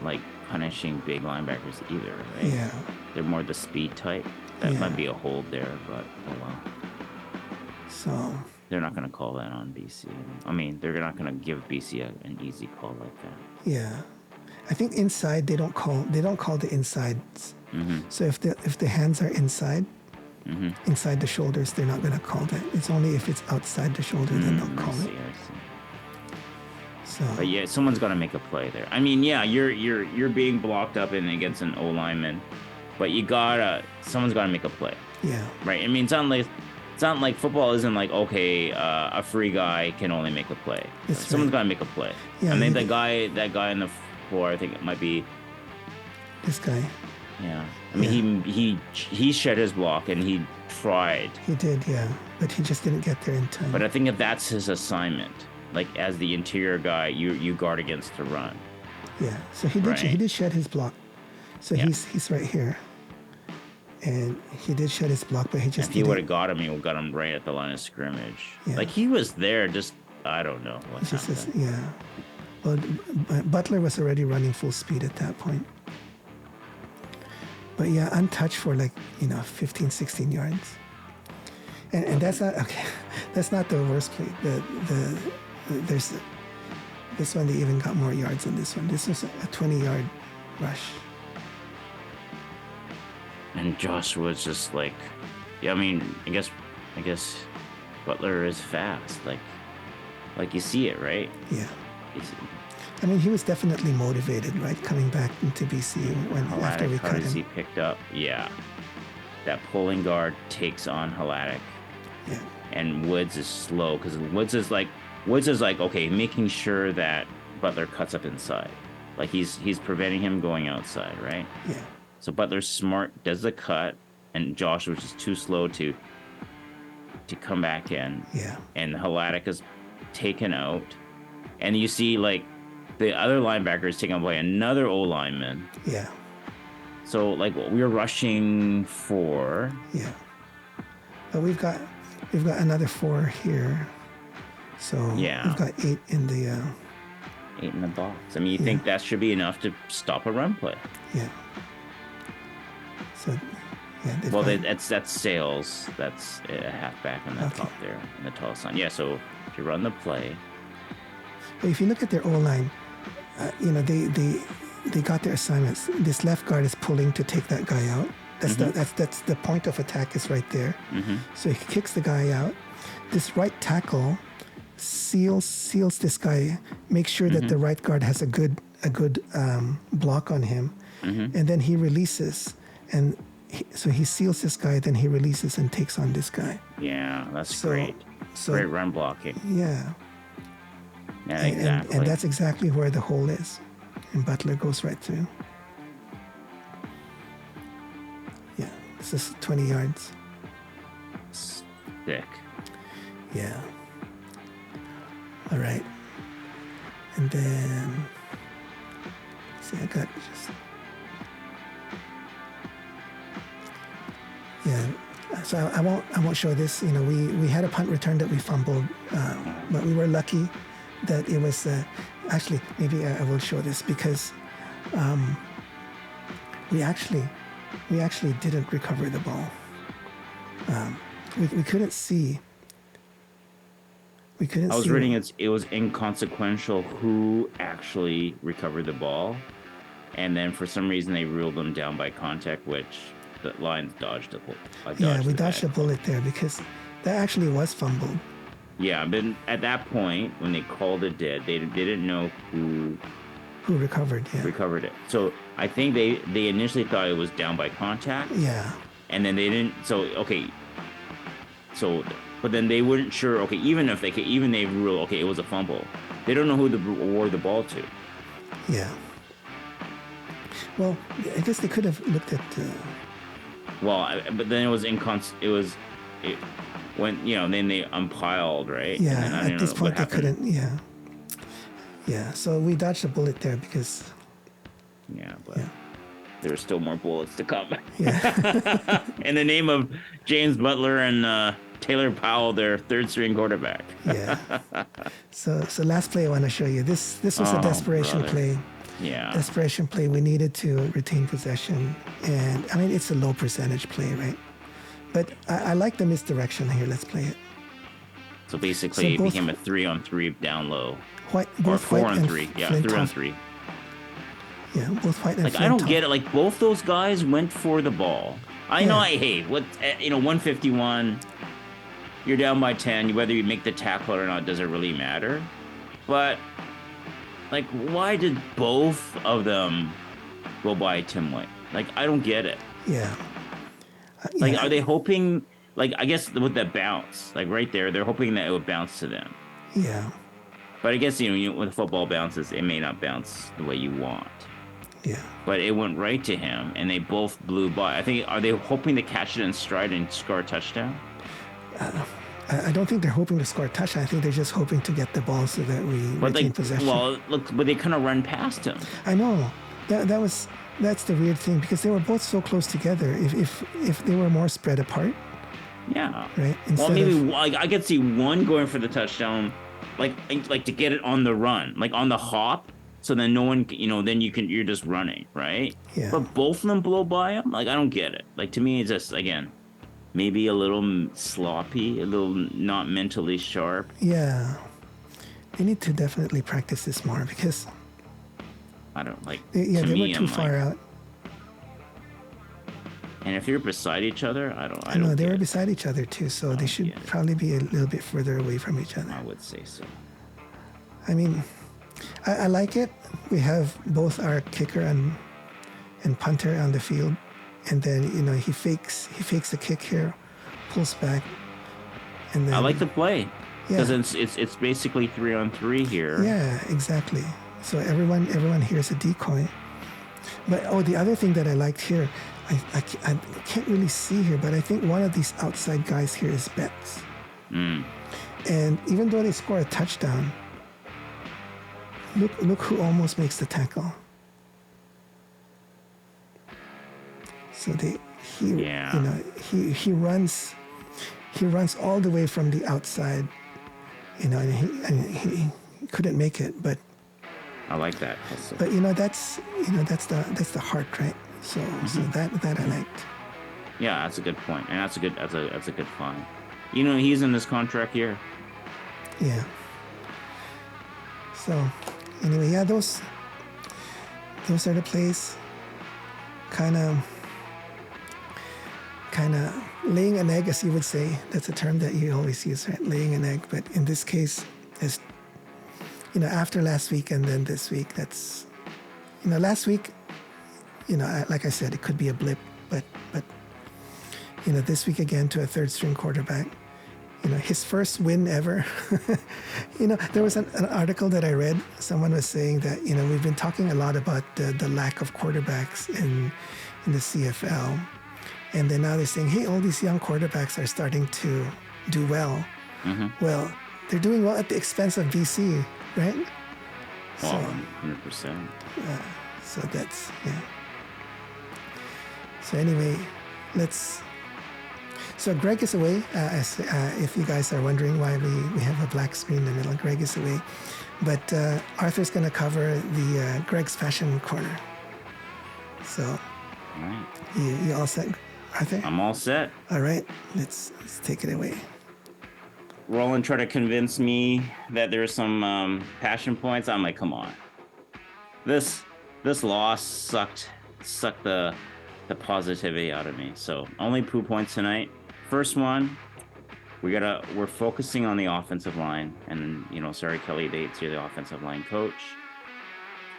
Speaker 1: punishing big linebackers either, right?
Speaker 2: Yeah.
Speaker 1: They're more the speed type. That
Speaker 2: Yeah.
Speaker 1: might be a hold there, but oh well.
Speaker 2: So
Speaker 1: They're not going to call that on BC. I mean, they're not going to give BC an easy call like that.
Speaker 2: yeah, I think inside they don't call the insides.
Speaker 1: Mm-hmm.
Speaker 2: So if the hands are inside the shoulders, they're not gonna call that. It's only if it's outside the shoulder then they'll call
Speaker 1: I
Speaker 2: it.
Speaker 1: see.
Speaker 2: So,
Speaker 1: But yeah, someone's got to make a play there. I mean, yeah, you're being blocked up and against an O lineman, but someone's got to make a play,
Speaker 2: yeah,
Speaker 1: right? I mean, it's not like football isn't like okay, a free guy can only make a play.
Speaker 2: That's
Speaker 1: Someone's
Speaker 2: right.
Speaker 1: got to make a play.
Speaker 2: Yeah,
Speaker 1: I mean, that guy on the floor, I think it might be.
Speaker 2: this guy.
Speaker 1: Yeah, I mean, he shed his block and he tried.
Speaker 2: He did, yeah, but he just didn't get there in time.
Speaker 1: But I think if that's his assignment, like as the interior guy, you guard against the run.
Speaker 2: Yeah, so he did.
Speaker 1: Right.
Speaker 2: He did shed his block. So
Speaker 1: Yeah.
Speaker 2: he's right here, and he did shed his block, but he just.
Speaker 1: If he would have got him, he would have got him right at the line of scrimmage.
Speaker 2: Yeah.
Speaker 1: Like he was there, just I don't know what
Speaker 2: Just
Speaker 1: happened.
Speaker 2: yeah. Well, Butler was already running full speed at that point. But yeah, untouched for 15, 16 yards. And that's not okay. That's not the worst play. There's this one they even got more yards than this one. This was a 20-yard rush.
Speaker 1: And Josh was just like, yeah. I mean, I guess Butler is fast. Like you see it, right?
Speaker 2: Yeah.
Speaker 1: He's,
Speaker 2: I mean, he was definitely motivated, right? Coming back into BC after we
Speaker 1: Haladic, how
Speaker 2: cut
Speaker 1: does he
Speaker 2: him.
Speaker 1: picked up? Yeah, that pulling guard takes on Haladic.
Speaker 2: Yeah.
Speaker 1: And Woods is slow because Woods is like okay, making sure that Butler cuts up inside, like he's preventing him going outside, right?
Speaker 2: Yeah.
Speaker 1: So Butler's smart, does the cut, and Josh was just too slow to come back in.
Speaker 2: Yeah.
Speaker 1: And Haladic is taken out, and you see like the other linebacker is taken by another O lineman.
Speaker 2: Yeah.
Speaker 1: So like we were rushing 4.
Speaker 2: Yeah. But we've got another 4 here. So
Speaker 1: Yeah.
Speaker 2: we've got 8 in the
Speaker 1: 8 in the box. I mean, you think that should be enough to stop a run play?
Speaker 2: yeah. So yeah, they've
Speaker 1: Well,
Speaker 2: got-
Speaker 1: that's Sales. That's a halfback on the
Speaker 2: Okay.
Speaker 1: top there, in the tall sign. Yeah, so if you run the play,
Speaker 2: But if you look at their O-line, they got their assignments. This left guard is pulling to take that guy out. That's the point of attack is right there. So he kicks the guy out. This right tackle seals this guy, makes sure that the right guard has a good block on him, and then he releases, and so he seals this guy. Then he releases and takes on this guy.
Speaker 1: yeah, that's
Speaker 2: So-
Speaker 1: great.
Speaker 2: So
Speaker 1: Great run blocking.
Speaker 2: yeah,
Speaker 1: Yeah,
Speaker 2: and,
Speaker 1: exactly.
Speaker 2: and that's exactly where the hole is, and Butler goes right through. Yeah, this is 20 yards.
Speaker 1: Sick.
Speaker 2: Yeah. All right. And then, see, I got just, yeah. So I won't show this. We had a punt return that we fumbled, but we were lucky that it was. Actually, maybe I will show this because we actually didn't recover the ball. We couldn't see. We couldn't.
Speaker 1: I was
Speaker 2: see
Speaker 1: reading it was inconsequential who actually recovered the ball, and then for some reason they ruled them down by contact, which the Lions dodged a bullet.
Speaker 2: Yeah, we dodged a bullet there because that actually was fumbled.
Speaker 1: Yeah, but at that point, when they called it dead, they didn't know who
Speaker 2: recovered. Yeah.
Speaker 1: recovered it. So I think they initially thought it was down by contact,
Speaker 2: Yeah.
Speaker 1: and then they didn't. So okay, so but then they weren't sure. Okay, even they rule okay, it was a fumble. They don't know who to award the ball to.
Speaker 2: Yeah. Well, I guess they could have looked at.
Speaker 1: But then it was when then they umpiled, right? And then
Speaker 2: Yeah.
Speaker 1: I don't
Speaker 2: At this
Speaker 1: know
Speaker 2: point,
Speaker 1: what
Speaker 2: they
Speaker 1: happened.
Speaker 2: couldn't. Yeah. Yeah. So we dodged a bullet there because.
Speaker 1: Yeah, but
Speaker 2: Yeah.
Speaker 1: there were still more bullets to come.
Speaker 2: Yeah.
Speaker 1: In the name of James Butler and Taylor Powell, their third string quarterback.
Speaker 2: Yeah. So last play I want to show you. This was a
Speaker 1: Oh,
Speaker 2: desperation
Speaker 1: brother.
Speaker 2: play.
Speaker 1: Yeah.
Speaker 2: Desperation play. We needed to retain possession, and I mean it's a low percentage play, right? But I like the misdirection here. Let's play it.
Speaker 1: So basically,
Speaker 2: So
Speaker 1: it
Speaker 2: both-
Speaker 1: became a 3-on-3 down low,
Speaker 2: White,
Speaker 1: or
Speaker 2: both White and
Speaker 1: 4-on-3. Yeah,
Speaker 2: Flintoff-
Speaker 1: 3-on-3.
Speaker 2: Yeah, both White and
Speaker 1: Like I don't
Speaker 2: Flintoff.
Speaker 1: get it. Like both those guys went for the ball. I know.
Speaker 2: Yeah.
Speaker 1: I hate 151. You're down by 10. Whether you make the tackle or not doesn't really matter. But like, why did both of them go by Tim White? Like, I don't get it.
Speaker 2: Yeah.
Speaker 1: Like,
Speaker 2: Yeah.
Speaker 1: are they hoping? Like, I guess with that bounce, like right there, they're hoping that it would bounce to them.
Speaker 2: Yeah.
Speaker 1: But I guess when the football bounces, it may not bounce the way you want.
Speaker 2: Yeah.
Speaker 1: But it went right to him, and they both blew by. I think, are they hoping to catch it in stride and score a touchdown?
Speaker 2: I don't think they're hoping to score a touchdown. I think they're just hoping to get the ball so that we retain possession.
Speaker 1: Well, look, but they kind of run past him.
Speaker 2: I know. That's the weird thing, because they were both so close together. If they were more spread apart.
Speaker 1: Yeah.
Speaker 2: Right.
Speaker 1: Well, maybe like I could see one going for the touchdown, like to get it on the run, like on the hop. So then no one, then you're just running, right?
Speaker 2: Yeah.
Speaker 1: But both of them blow by him. Like, I don't get it. Like, to me, it's just, again, maybe a little sloppy, a little not mentally sharp.
Speaker 2: Yeah. They need to definitely practice this more, because
Speaker 1: I don't like.
Speaker 2: they were too far out.
Speaker 1: And if you're beside each other, I don't.
Speaker 2: I know they were beside each other too, so they should probably be a little bit further away from each other.
Speaker 1: I would say so.
Speaker 2: I mean, I like it. We have both our kicker and punter on the field, and then he fakes a kick here, pulls back, and then
Speaker 1: I like the play because it's basically 3-on-3 here.
Speaker 2: Yeah, exactly. So everyone here is a decoy. But the other thing that I liked here, I can't really see here, but I think one of these outside guys here is Betts. And even though they score a touchdown, look who almost makes the tackle. So he runs all the way from the outside, and he couldn't make it, but
Speaker 1: I like that.
Speaker 2: But that's the heart, right? So that I liked.
Speaker 1: Yeah, that's a good point, and that's a good find. He's in this contract year.
Speaker 2: Yeah. So anyway, yeah, those are the plays. Kind of laying an egg, as you would say. That's a term that you always use, right? Laying an egg. But in this case, it's after last week and then this week, that's last week, like I said, it could be a blip, but this week again to a third string quarterback, his first win ever. There was an article that I read. Someone was saying that, we've been talking a lot about the lack of quarterbacks in the CFL. And then now they're saying, hey, all these young quarterbacks are starting to do well. Mm-hmm. Well, they're doing well at the expense of BC, right?
Speaker 1: Well, 100%.
Speaker 2: So that's, yeah. So anyway, so Greg is away. If you guys are wondering why we have a black screen in the middle, Greg is away. But Arthur's going to cover the Greg's Fashion Corner. So,
Speaker 1: all right.
Speaker 2: You all set, Arthur?
Speaker 1: I'm all set.
Speaker 2: All right, let's take it away.
Speaker 1: Roland tried to convince me that there's some passion points. I'm like, come on. This loss sucked the positivity out of me. So only 2 points tonight. First one, we're focusing on the offensive line, and sorry Kelly Bates, you're the offensive line coach.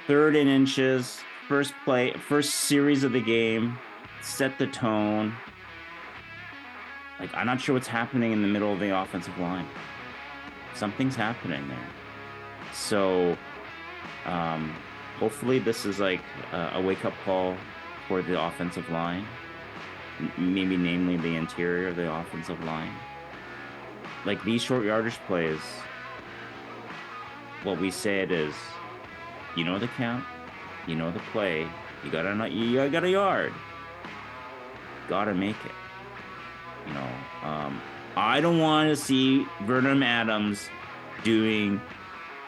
Speaker 1: 3rd and inches, first series of the game, set the tone. Like, I'm not sure what's happening in the middle of the offensive line. Something's happening there. So, hopefully this is like a wake-up call for the offensive line. Maybe namely the interior of the offensive line. Like, these short yardage plays, what we said is, the count, the play, you got a yard. Gotta make it. I don't want to see Vernon Adams doing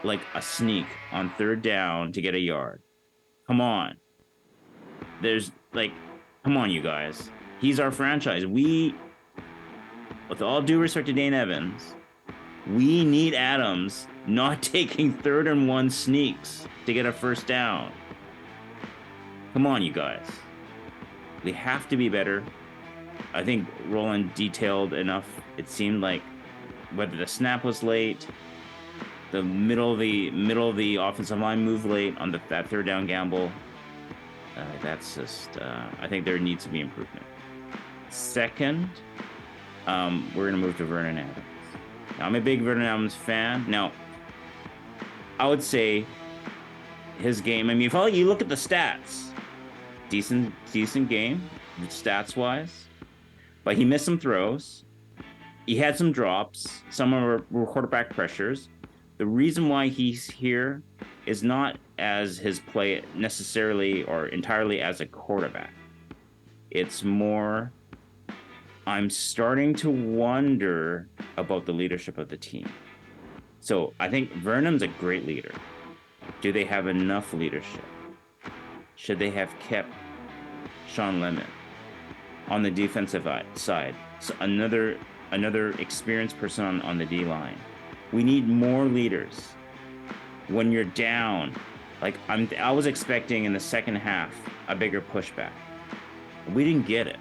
Speaker 1: like a sneak on 3rd down to get a yard. Come on. Come on, you guys. He's our franchise. With all due respect to Dane Evans, we need Adams not taking 3rd and 1 sneaks to get a 1st down. Come on, you guys. We have to be better. I think Roland detailed enough. It seemed like whether the snap was late, the middle of the offensive line move late on that third down gamble. That's just I think there needs to be improvement. Second, we're gonna move to Vernon Adams. Now, I'm a big Vernon Adams fan. Now, I would say his game. I mean, if you look at the stats, decent game, stats wise, but he missed some throws. He had some drops. Some were quarterback pressures. The reason why he's here is not as his play necessarily or entirely as a quarterback. It's more, I'm starting to wonder about the leadership of the team. So I think Vernon's a great leader. Do they have enough leadership? Should they have kept Sean Lemon on the defensive side? So another experienced person on the D line. We need more leaders. When you're down, like I was expecting in the second half a bigger pushback. We didn't get it.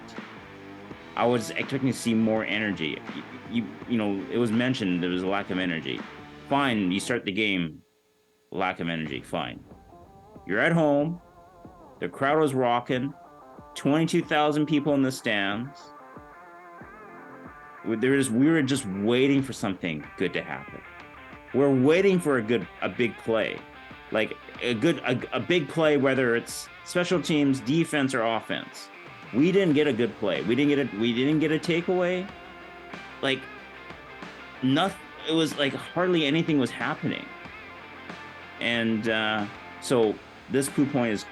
Speaker 1: I was expecting to see more energy. You know, it was mentioned there was a lack of energy. Fine, you start the game, lack of energy, fine. You're at home, the crowd was rocking, 22,000 people in the stands. We were just waiting for something good to happen. We're waiting for a big play, like a big play, whether it's special teams, defense, or offense. We didn't get a good play. We didn't get a takeaway. Like nothing. It was like hardly anything was happening. And so this poo point is,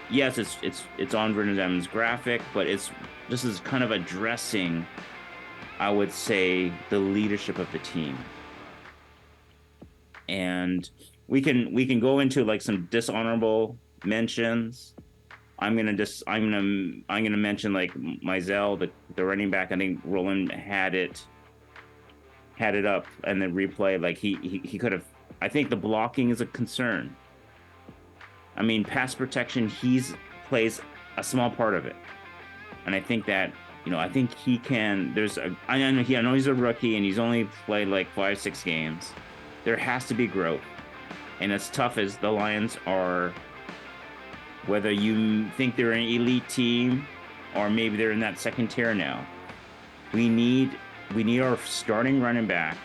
Speaker 1: yes, it's on Vernon Adams' graphic, but this is kind of addressing, I would say, the leadership of the team. And we can go into like some dishonorable mentions. I'm gonna mention like Mizell, the running back. I think Roland had it up and then replay. Like he could have. I think the blocking is a concern. I mean, pass protection, plays a small part of it, and I think that, you know, I think he can. I know he's a rookie and he's only played like 5-6 games. There has to be growth, and as tough as the Lions are, whether you think they're an elite team or maybe they're in that second tier now, we need our starting running back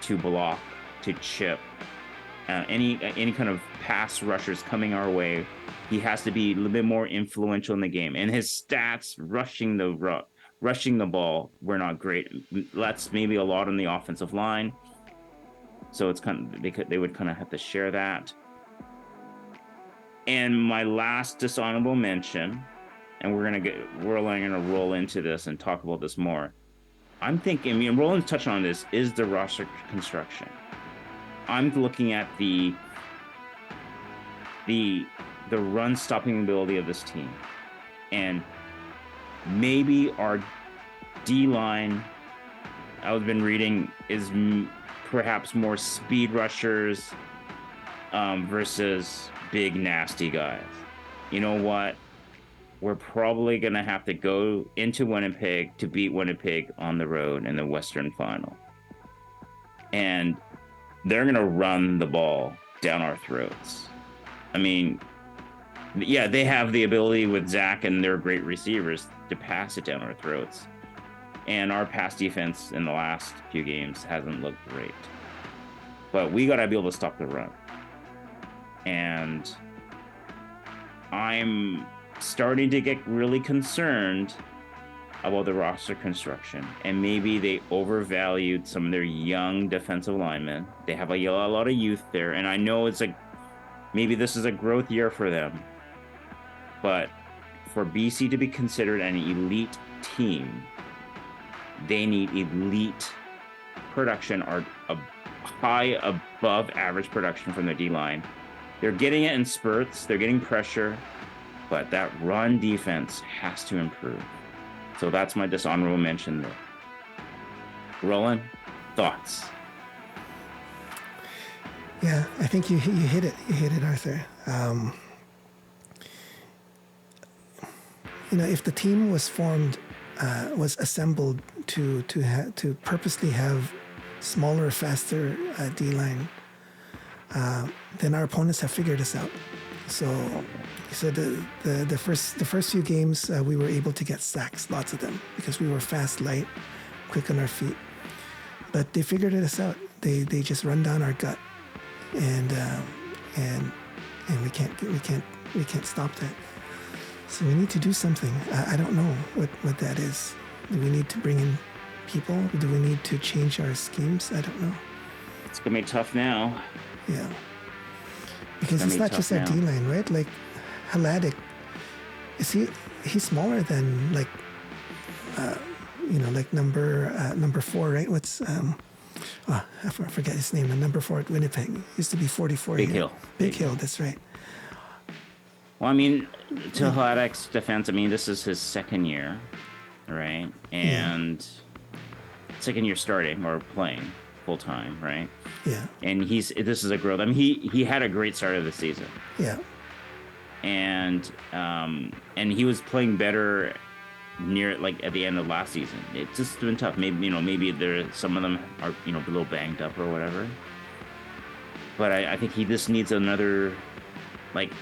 Speaker 1: to block, to chip. Any kind of pass rushers coming our way, he has to be a little bit more influential in the game. And his stats rushing the ball were not great. That's maybe a lot on the offensive line. So it's kind of, they would kind of have to share that. And my last dishonorable mention, and we're gonna roll into this and talk about this more. I'm thinking, I mean, Roland's touched on this, is the roster construction. I'm looking at the run stopping ability of this team, and maybe our D line, I've been reading, is perhaps more speed rushers versus big nasty guys. You know what? We're probably gonna have to go into Winnipeg to beat Winnipeg on the road in the Western Final, and they're gonna run the ball down our throats. I mean, yeah, they have the ability with Zach and their great receivers to pass it down our throats. And our pass defense in the last few games hasn't looked great. But we got to be able to stop the run. And I'm starting to get really concerned about the roster construction. And maybe they overvalued some of their young defensive linemen. They have a lot of youth there. And I know maybe this is a growth year for them. But for BC to be considered an elite team, they need elite production or a high above average production from their D-line. They're getting it in spurts. They're getting pressure. But that run defense has to improve. So that's my dishonorable mention there. Roland, thoughts?
Speaker 2: Yeah, I think you hit it. You hit it, Arthur. You know, if the team was formed, was assembled to purposely have smaller, faster D-line, then our opponents have figured us out. So the first few games we were able to get sacks, lots of them, because we were fast, light, quick on our feet. But they figured us out. They just run down our gut, and we can't stop that. So we need to do something. I don't know what that is. Do we need to bring in people? Do we need to change our schemes? I don't know.
Speaker 1: It's gonna be tough now.
Speaker 2: Yeah. Because it's not just our D-line, right? Like, Haladic, he's smaller than, like, like number 4, right? What's, I forget his name, the number 4 at Winnipeg. Used to be 44.
Speaker 1: Big Hill.
Speaker 2: Big Hill, that's right.
Speaker 1: Well, I mean, to Haladic's defense, I mean, this is his second year, right? And second year starting or playing full time, right?
Speaker 2: Yeah.
Speaker 1: And this is a growth. I mean, he had a great start of the season.
Speaker 2: Yeah.
Speaker 1: And he was playing better near like at the end of last season. It's just been tough. Maybe some of them are a little banged up or whatever. But I think he just needs another, like,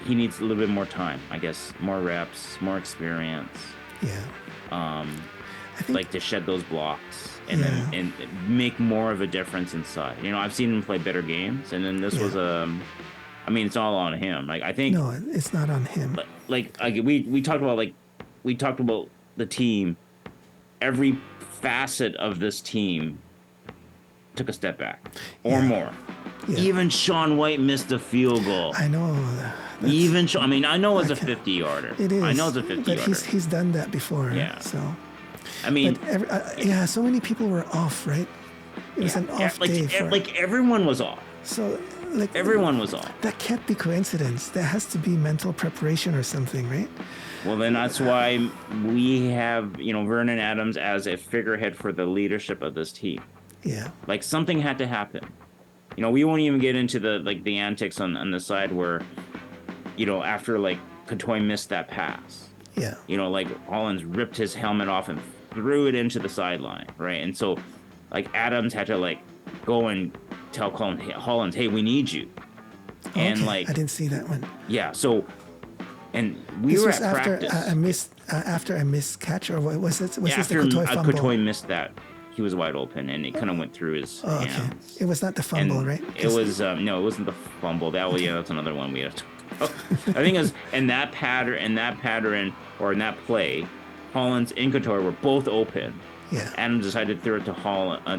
Speaker 1: he needs a little bit more time. I guess more reps, more experience.
Speaker 2: Yeah.
Speaker 1: I think, like, to shed those blocks and then and make more of a difference inside. I've seen him play better games, and then this was I mean, it's all on him. Like, I think
Speaker 2: no, it's not on him.
Speaker 1: Like we talked about the team. Every facet of this team took a step back or more. Yeah. Even Sean White missed a field goal.
Speaker 2: I know.
Speaker 1: Even I mean, I know it's a 50-yarder.
Speaker 2: It is.
Speaker 1: I know it's a 50-yarder.
Speaker 2: But he's done that before.
Speaker 1: Yeah.
Speaker 2: So.
Speaker 1: I mean,
Speaker 2: so many people were off, right? It was an off day.
Speaker 1: Like everyone was off.
Speaker 2: So, like,
Speaker 1: everyone was off.
Speaker 2: That can't be coincidence. There has to be mental preparation or something, right?
Speaker 1: Well, then that's why we have, Vernon Adams as a figurehead for the leadership of this team.
Speaker 2: Yeah. Like,
Speaker 1: something had to happen. We won't even get into the antics on the side where, after, like, Cotoy missed that pass.
Speaker 2: Yeah.
Speaker 1: Like, Hollins ripped his helmet off and threw it into the sideline, right? And so, like, Adams had to, like, go and tell Hollins, hey, we need you. And,
Speaker 2: okay.
Speaker 1: like,
Speaker 2: I didn't see that one.
Speaker 1: Yeah, so, and we were at practice.
Speaker 2: After a missed catch, or what was it? Was this the
Speaker 1: after
Speaker 2: Cotoy fumble?
Speaker 1: Cotoy missed that, he was wide open, and it kind of went through his hands.
Speaker 2: It was not the fumble,
Speaker 1: and
Speaker 2: right?
Speaker 1: It was, no, it wasn't the fumble. That was, that's another one we have to. I think it was, in that pattern, or in that play, Hollins and Cotoy were both open.
Speaker 2: Yeah.
Speaker 1: Adams decided to throw it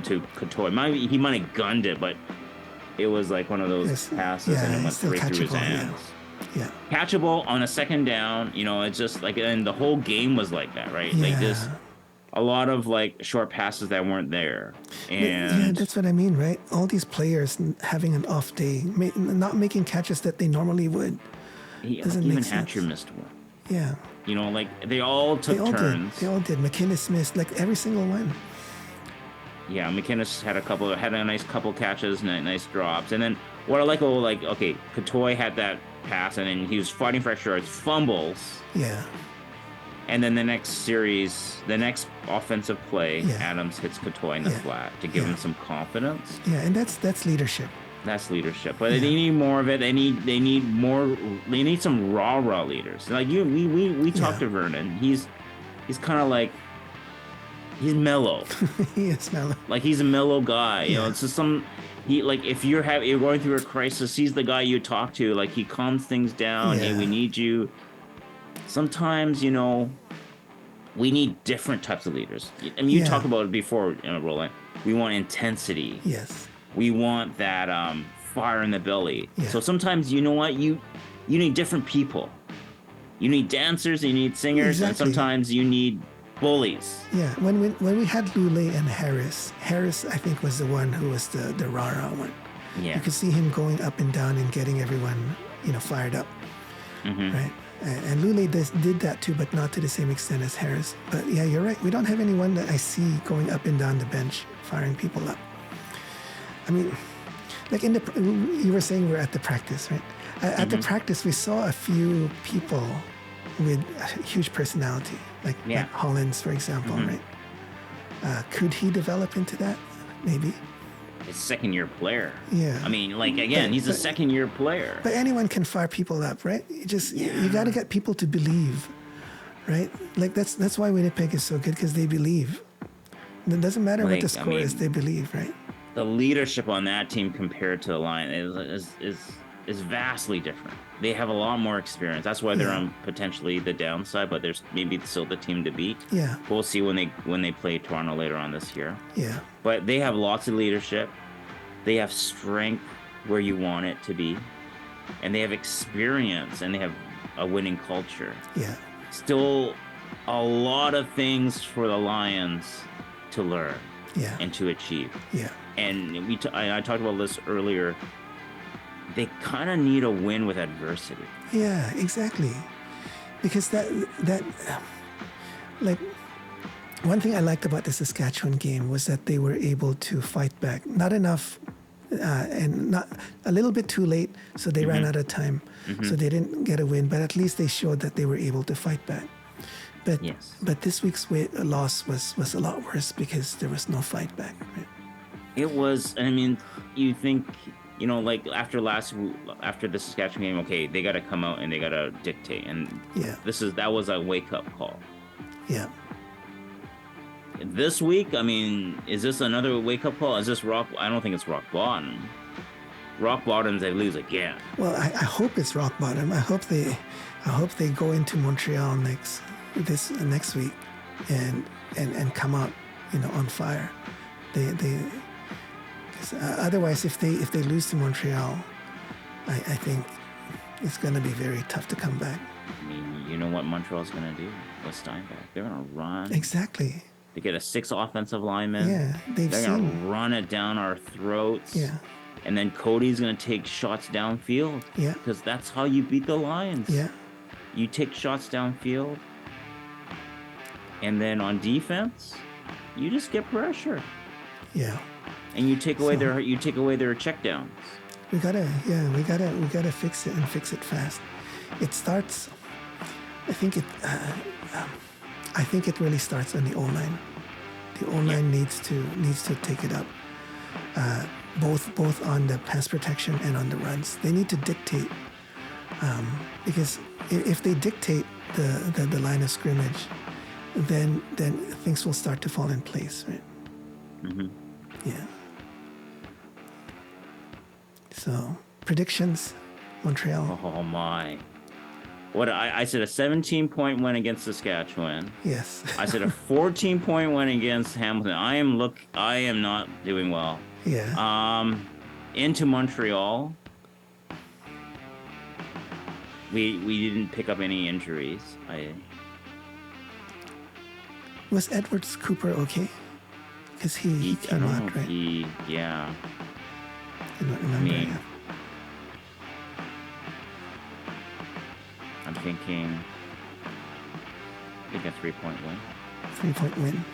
Speaker 1: to Cotoy. He might have gunned it, but it was like one of those passes, and it went straight through his hands.
Speaker 2: Yeah.
Speaker 1: Catchable on a second down, it's just like, and the whole game was like that, right?
Speaker 2: Yeah.
Speaker 1: Like, just a lot of, like, short passes that weren't there. And
Speaker 2: yeah, that's what I mean, right? All these players having an off day, not making catches that they normally would.
Speaker 1: Even Hatcher missed one.
Speaker 2: Yeah.
Speaker 1: Like, they all took turns.
Speaker 2: They all did. McInnes missed, like, every single one.
Speaker 1: Yeah, McInnes had a nice couple catches and nice drops. And then what I like, okay, Cotoy had that pass, and then he was fighting for extra yards, fumbles.
Speaker 2: Yeah.
Speaker 1: And then the next offensive play, Adams hits Cotoy in the flat to give him some confidence.
Speaker 2: Yeah, and that's leadership.
Speaker 1: That's leadership, but they need more of it. They need some raw leaders. Like we talked to Vernon. He's kind of like, he's mellow.
Speaker 2: He is mellow.
Speaker 1: Like, he's a mellow guy. It's just if you're going through a crisis, he's the guy you talk to. Like, he calms things down.
Speaker 2: Yeah.
Speaker 1: Hey, we need you. Sometimes, we need different types of leaders. I mean, you talked about it before, Roland. We want intensity.
Speaker 2: Yes.
Speaker 1: We want that fire in the belly.
Speaker 2: Yeah.
Speaker 1: So sometimes, you know what? You need different people. You need dancers, you need singers, and sometimes you need bullies.
Speaker 2: Yeah. When we had Lule and Harris, I think, was the one who was the rah-rah one.
Speaker 1: Yeah.
Speaker 2: You could see him going up and down and getting everyone, fired up.
Speaker 1: Mm-hmm.
Speaker 2: Right. And Lule did that too, but not to the same extent as Harris. But yeah, you're right. We don't have anyone that I see going up and down the bench, firing people up. I mean, like, you were saying we're at the practice, right? At the practice, we saw a few people with a huge personality, like Hollins, for example, right? Could he develop into that? maybe.
Speaker 1: His second-year player.
Speaker 2: Yeah.
Speaker 1: I mean, like, again, he's a second-year player.
Speaker 2: But anyone can fire people up, right? You got to get people to believe, right? Like that's why Winnipeg is so good, because they believe. It doesn't matter what the score is, they believe, right?
Speaker 1: The leadership on that team compared to the Lions is vastly different. They have a lot more experience. That's why they're on potentially the downside, but there's maybe still the team to beat.
Speaker 2: Yeah.
Speaker 1: We'll see when they play Toronto later on this year.
Speaker 2: Yeah.
Speaker 1: But they have lots of leadership. They have strength where you want it to be. And they have experience, and they have a winning culture.
Speaker 2: Yeah.
Speaker 1: Still a lot of things for the Lions to learn and to achieve.
Speaker 2: Yeah.
Speaker 1: And I talked about this earlier. They kind of need a win with adversity.
Speaker 2: Yeah, exactly. Because that like, one thing I liked about the Saskatchewan game was that they were able to fight back. Not enough, and not a little bit too late, so they ran out of time. So they didn't get a win, but at least they showed that they were able to fight back. But this week's loss was a lot worse because there was no fight back. Right?
Speaker 1: It was, and I mean, you think, like after the Saskatchewan game, okay, they got to come out and they got to dictate, and that was a wake up call.
Speaker 2: Yeah.
Speaker 1: This week, I mean, is this another wake up call? Is this rock? I don't think it's rock bottom. Rock bottoms, they lose again.
Speaker 2: Well, I hope it's rock bottom. I hope they go into Montreal next week and come out, on fire. Otherwise, if they lose to Montreal, I think it's going to be very tough to come back.
Speaker 1: I mean, you know what Montreal's going to do with Steinbeck? They're going to run.
Speaker 2: Exactly.
Speaker 1: They get a 6 offensive lineman.
Speaker 2: Yeah, they're
Speaker 1: going to run it down our throats.
Speaker 2: Yeah.
Speaker 1: And then Cody's going to take shots downfield.
Speaker 2: Yeah.
Speaker 1: Because that's how you beat the Lions.
Speaker 2: Yeah.
Speaker 1: You take shots downfield. And then on defense, you just get pressure.
Speaker 2: Yeah.
Speaker 1: And you take away their checkdowns.
Speaker 2: We gotta fix it and fix it fast. It starts. I think it really starts on the O-line. The O-line needs to take it up. Both on the pass protection and on the runs. They need to dictate, because if they dictate the line of scrimmage, then things will start to fall in place, right?
Speaker 1: Mm-hmm.
Speaker 2: Yeah. So, predictions, Montreal.
Speaker 1: Oh my. What I said, a 17-point win against Saskatchewan.
Speaker 2: Yes.
Speaker 1: I said a 14-point win against Hamilton. I am not doing well.
Speaker 2: Yeah.
Speaker 1: Into Montreal. We didn't pick up any injuries.
Speaker 2: Was Edwards Cooper okay? Because he came out, right?
Speaker 1: Yeah.
Speaker 2: I don't remember.
Speaker 1: I'm thinking a 3-point win.
Speaker 2: 3-point win.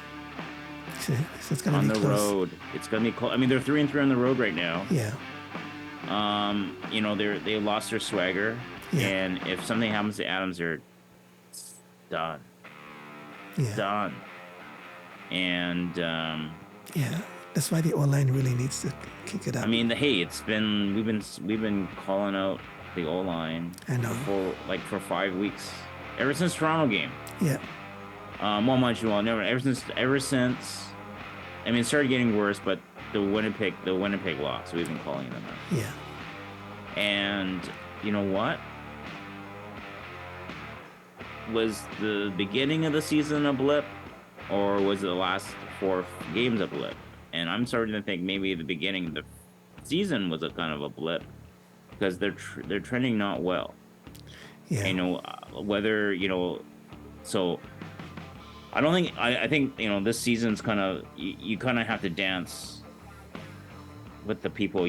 Speaker 2: So it's gonna
Speaker 1: be
Speaker 2: close.
Speaker 1: On the road. It's gonna be close. I mean, they're 3-3 on the road right now.
Speaker 2: Yeah.
Speaker 1: They lost their swagger, and if something happens to Adams, they're done.
Speaker 2: Yeah.
Speaker 1: Done. And
Speaker 2: yeah, that's why the O-line really needs to kick it up.
Speaker 1: I mean, we've been calling out the O-line.
Speaker 2: I know.
Speaker 1: For 5 weeks, ever since Toronto game.
Speaker 2: Yeah.
Speaker 1: Montreal, never. Ever since. I mean, it started getting worse, but the Winnipeg loss, we've been calling them out.
Speaker 2: Yeah.
Speaker 1: And you know what? Was the beginning of the season a blip, or was the last 4 games a blip? And I'm starting to think maybe the beginning of the season was a kind of a blip, because they're trending not well.
Speaker 2: Yeah.
Speaker 1: So I don't think I think this season's kind of you kind of have to dance with the people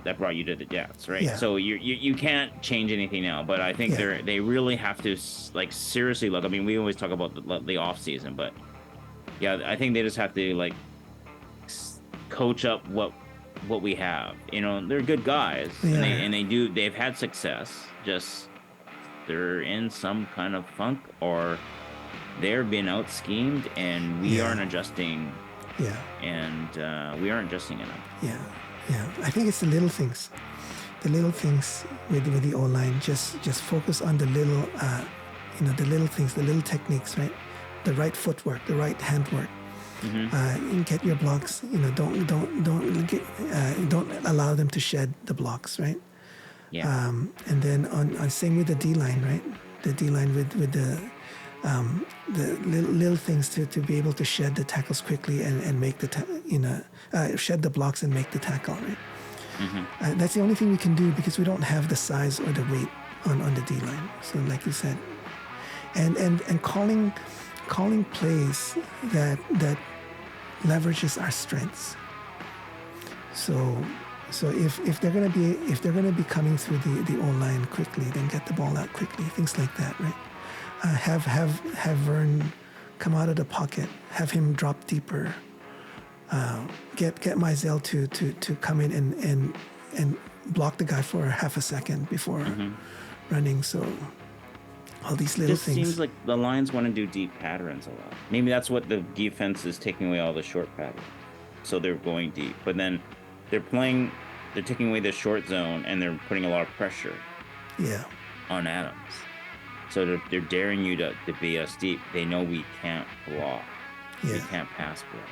Speaker 1: that brought you to the dance, right?
Speaker 2: Yeah.
Speaker 1: So you can't change anything now, but I think they really have to seriously look. I mean, we always talk about the off season, but yeah, I think they just have to coach up what we have. They're good guys, and they've had success. Just they're in some kind of funk, or they're being out schemed, and we aren't adjusting
Speaker 2: Yeah.
Speaker 1: and we aren't adjusting enough.
Speaker 2: Yeah. Yeah. I think it's the little things. The little things with the O-line. Just focus on the little, the little things, the little techniques, right? The right footwork, the right handwork. And get your blocks. Don't allow them to shed the blocks, right?
Speaker 1: Yeah.
Speaker 2: And then on same with the D line, right? The D line with the little things to be able to shed the tackles quickly and make shed the blocks and make the tackle, right? That's the only thing we can do because we don't have the size or the weight on the D line. So like you said, and calling plays that leverages our strengths. So if they're gonna be coming through the O line quickly, then get the ball out quickly. Things like that, right? Have Vern come out of the pocket. Have him drop deeper. Get Mizell to come in and block the guy for half a second before running. So all these little things.
Speaker 1: It seems like the Lions want to do deep patterns a lot. Maybe that's what the defense is taking away all the short patterns. So they're going deep, but then they're taking away the short zone and they're putting a lot of pressure on Adams. So they're daring you to be us deep. They know we can't block. We can't pass block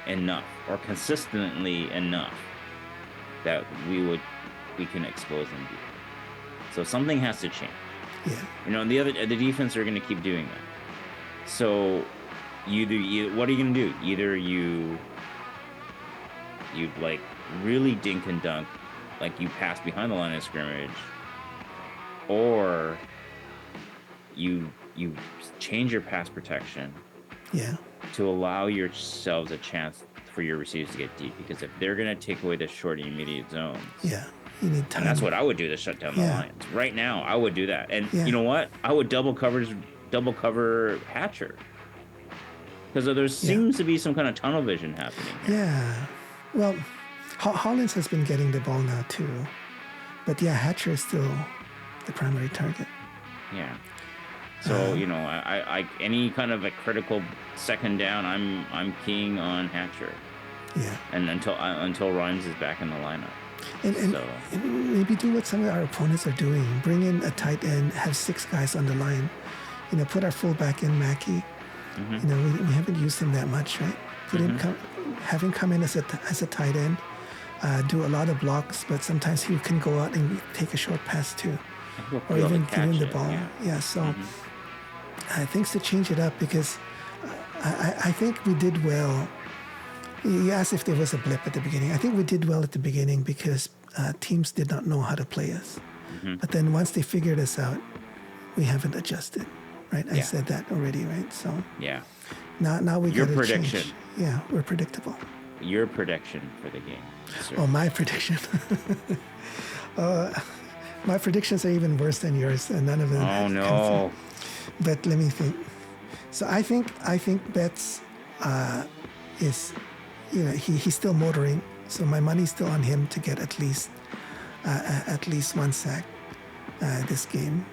Speaker 1: enough or consistently enough that we can expose them deep. So something has to change.
Speaker 2: Yeah.
Speaker 1: The defense are going to keep doing that. So what are you going to do? Either you like really dink and dunk, like you pass behind the line of scrimmage, or you change your pass protection to allow yourselves a chance for your receivers to get deep. Because if they're going to take away the short and immediate zones,
Speaker 2: you need time.
Speaker 1: And that's what I would do to shut down the Lions. Right now, I would do that. And you know what? I would double cover Hatcher. Because there seems to be some kind of tunnel vision happening here.
Speaker 2: Yeah. Well, Hollins has been getting the ball now too. But Hatcher is still the primary target. Yeah.
Speaker 1: So, I any kind of a critical second down, I'm keying on Hatcher.
Speaker 2: Yeah.
Speaker 1: And until Rhymes is back in the lineup.
Speaker 2: And maybe do what some of our opponents are doing. Bring in a tight end, have 6 guys on the line. Put our fullback in, Mackey. We haven't used him that much, right? Have him come in as a tight end, do a lot of blocks, but sometimes he can go out and take a short pass too, or even give him the ball. So things to change it up because I think we did well. You asked if there was a blip at the beginning. I think we did well at the beginning because teams did not know how to play us. But then once they figured us out, we haven't adjusted, right? I said that already, right? So now we got to change. Yeah, we're predictable.
Speaker 1: Your prediction for the game, sir.
Speaker 2: Oh, my prediction. My predictions are even worse than yours, and none of them.
Speaker 1: Oh no!
Speaker 2: But let me think. So I think Betts is, he's still motoring. So my money's still on him to get at least 1 sack this game.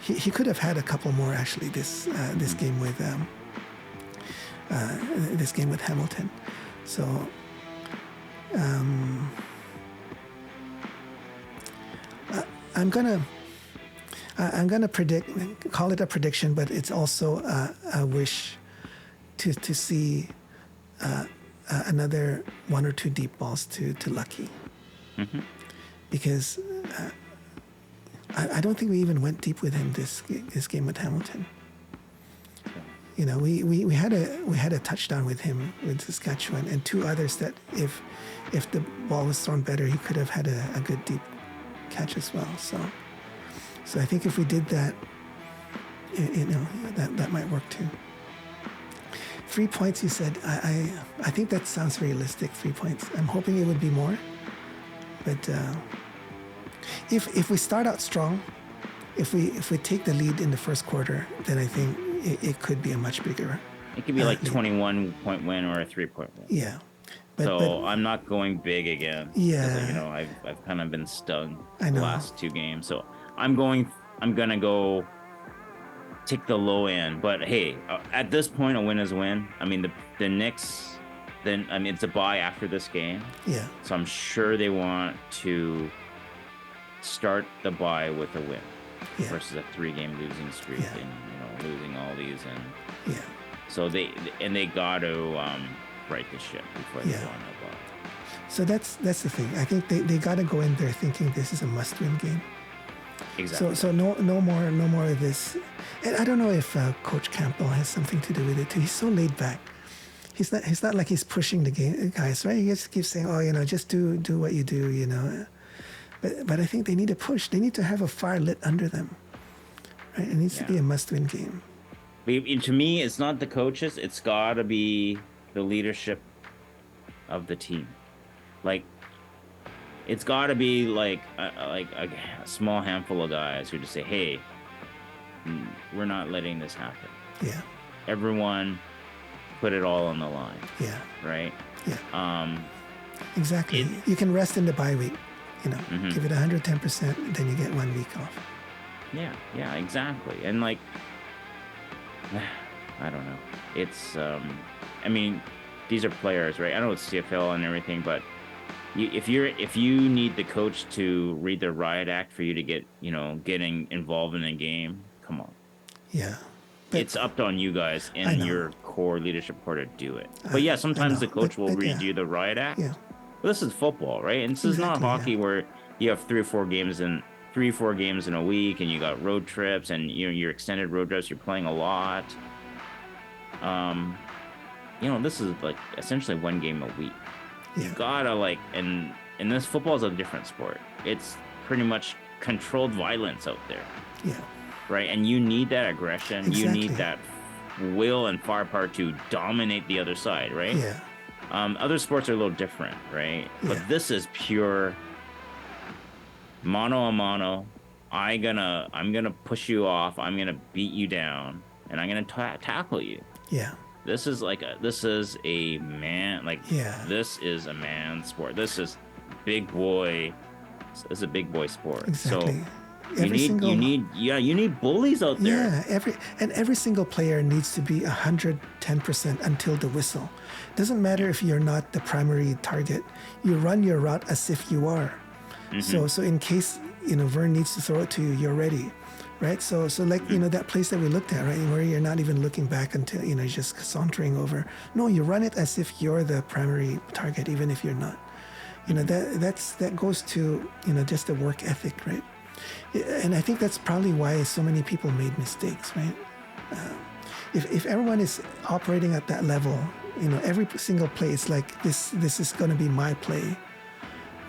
Speaker 2: He could have had a couple more actually this game with Hamilton. So I'm gonna call it a prediction, but it's also a wish to see another 1 or 2 deep balls to Lucky, because I don't think we even went deep with him this game with Hamilton. We had a touchdown with him with Saskatchewan and 2 others that if the ball was thrown better, he could have had a good deep catch as well. So I think if we did that, that might work too. 3 points, you said. I think that sounds realistic. 3 points. I'm hoping it would be more, but if we start out strong, if we take the lead in the first quarter, then I think it could be a much bigger.
Speaker 1: It could be like 21-point win or a 3-point win.
Speaker 2: Yeah.
Speaker 1: But I'm not going big again.
Speaker 2: Yeah.
Speaker 1: I've kind of been stung
Speaker 2: the
Speaker 1: last 2 games. So I'm gonna go take the low end. But hey, at this point, a win is a win. I mean, the Knicks, then I mean, it's a bye after this game.
Speaker 2: Yeah.
Speaker 1: So I'm sure they want to start the bye with a win versus a 3-game losing streak and losing all these and so they got to right the ship before they go on the bye.
Speaker 2: So that's the thing. I think they got to go in there thinking this is a must-win game.
Speaker 1: Exactly.
Speaker 2: So no more of this. And I don't know if Coach Campbell has something to do with it too. He's so laid back. He's not like he's pushing the guys, right? He just keeps saying, "Oh, just do what you do," But I think they need to push. They need to have a fire lit under them, right? It needs to be a must-win game.
Speaker 1: To me, it's not the coaches. It's got to be the leadership of the team. Like, it's got to be like a small handful of guys who just say, "Hey, we're not letting this happen."
Speaker 2: Yeah.
Speaker 1: Everyone put it all on the line.
Speaker 2: Yeah.
Speaker 1: Right?
Speaker 2: Yeah. Exactly. You can rest in the bye week, give it 110%, then you get 1 week off.
Speaker 1: Yeah, exactly. And like, I don't know. It's, I mean, these are players, right? I know it's CFL and everything, but if you need the coach to read the riot act for you to get, getting involved in a game, come on.
Speaker 2: Yeah.
Speaker 1: It's up on you guys and your core leadership core to do it. But sometimes the coach will read you the riot act.
Speaker 2: Yeah.
Speaker 1: But this is football, right? And this is not hockey where you have 3 or 4 games in a week, and you got road trips, and your extended road trips. You're playing a lot. This is like essentially 1 game a week.
Speaker 2: Yeah.
Speaker 1: You gotta and this football is a different sport. It's pretty much controlled violence out there.
Speaker 2: Yeah.
Speaker 1: Right, and you need that aggression.
Speaker 2: Exactly.
Speaker 1: You need that will and firepower to dominate the other side, right?
Speaker 2: Yeah.
Speaker 1: Other sports are a little different, right?
Speaker 2: Yeah.
Speaker 1: But this is pure mano a mano. I'm gonna push you off. I'm gonna beat you down, and I'm gonna tackle you.
Speaker 2: Yeah.
Speaker 1: This is a man. This is a man sport. This is big boy. This is a big boy sport.
Speaker 2: Exactly.
Speaker 1: So you need bullies out there.
Speaker 2: Yeah, every single player needs to be 110% until the whistle. Doesn't matter if you're not the primary target. You run your route as if you are.
Speaker 1: Mm-hmm.
Speaker 2: So in case Vern needs to throw it to you, you're ready, right? So like that place that we looked at, right, where you're not even looking back until you're just sauntering over. No, you run it as if you're the primary target, even if you're not. That goes to just the work ethic, right? And I think that's probably why so many people made mistakes, right? If everyone is operating at that level, every single play, it's like this is going to be my play,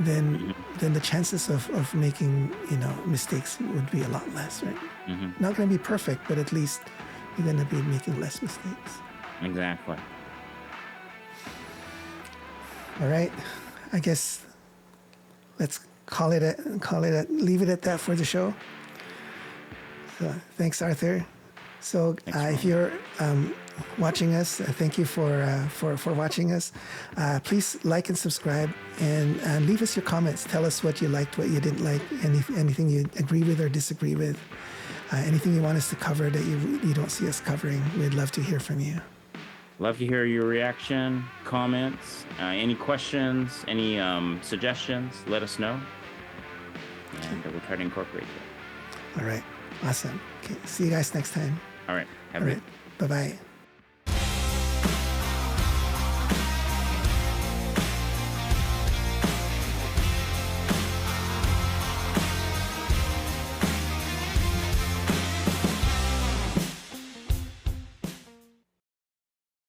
Speaker 2: then the chances of making mistakes would be a lot less, right?
Speaker 1: Mm-hmm.
Speaker 2: Not going to be perfect, but at least you're going to be making less mistakes.
Speaker 1: Exactly.
Speaker 2: All right, I guess let's leave it at that for the show. So thanks, Arthur. So if you're watching us, thank you for watching us. Please like and subscribe, and leave us your comments. Tell us what you liked, what you didn't like, anything you agree with or disagree with, anything you want us to cover that you don't see us covering. We'd love to hear from you.
Speaker 1: Love to hear your reaction, comments, any questions, any suggestions. Let us know, and we'll try to incorporate it.
Speaker 2: All right, awesome. Okay, see you guys next time.
Speaker 1: All right, have a good.
Speaker 2: Bye-bye.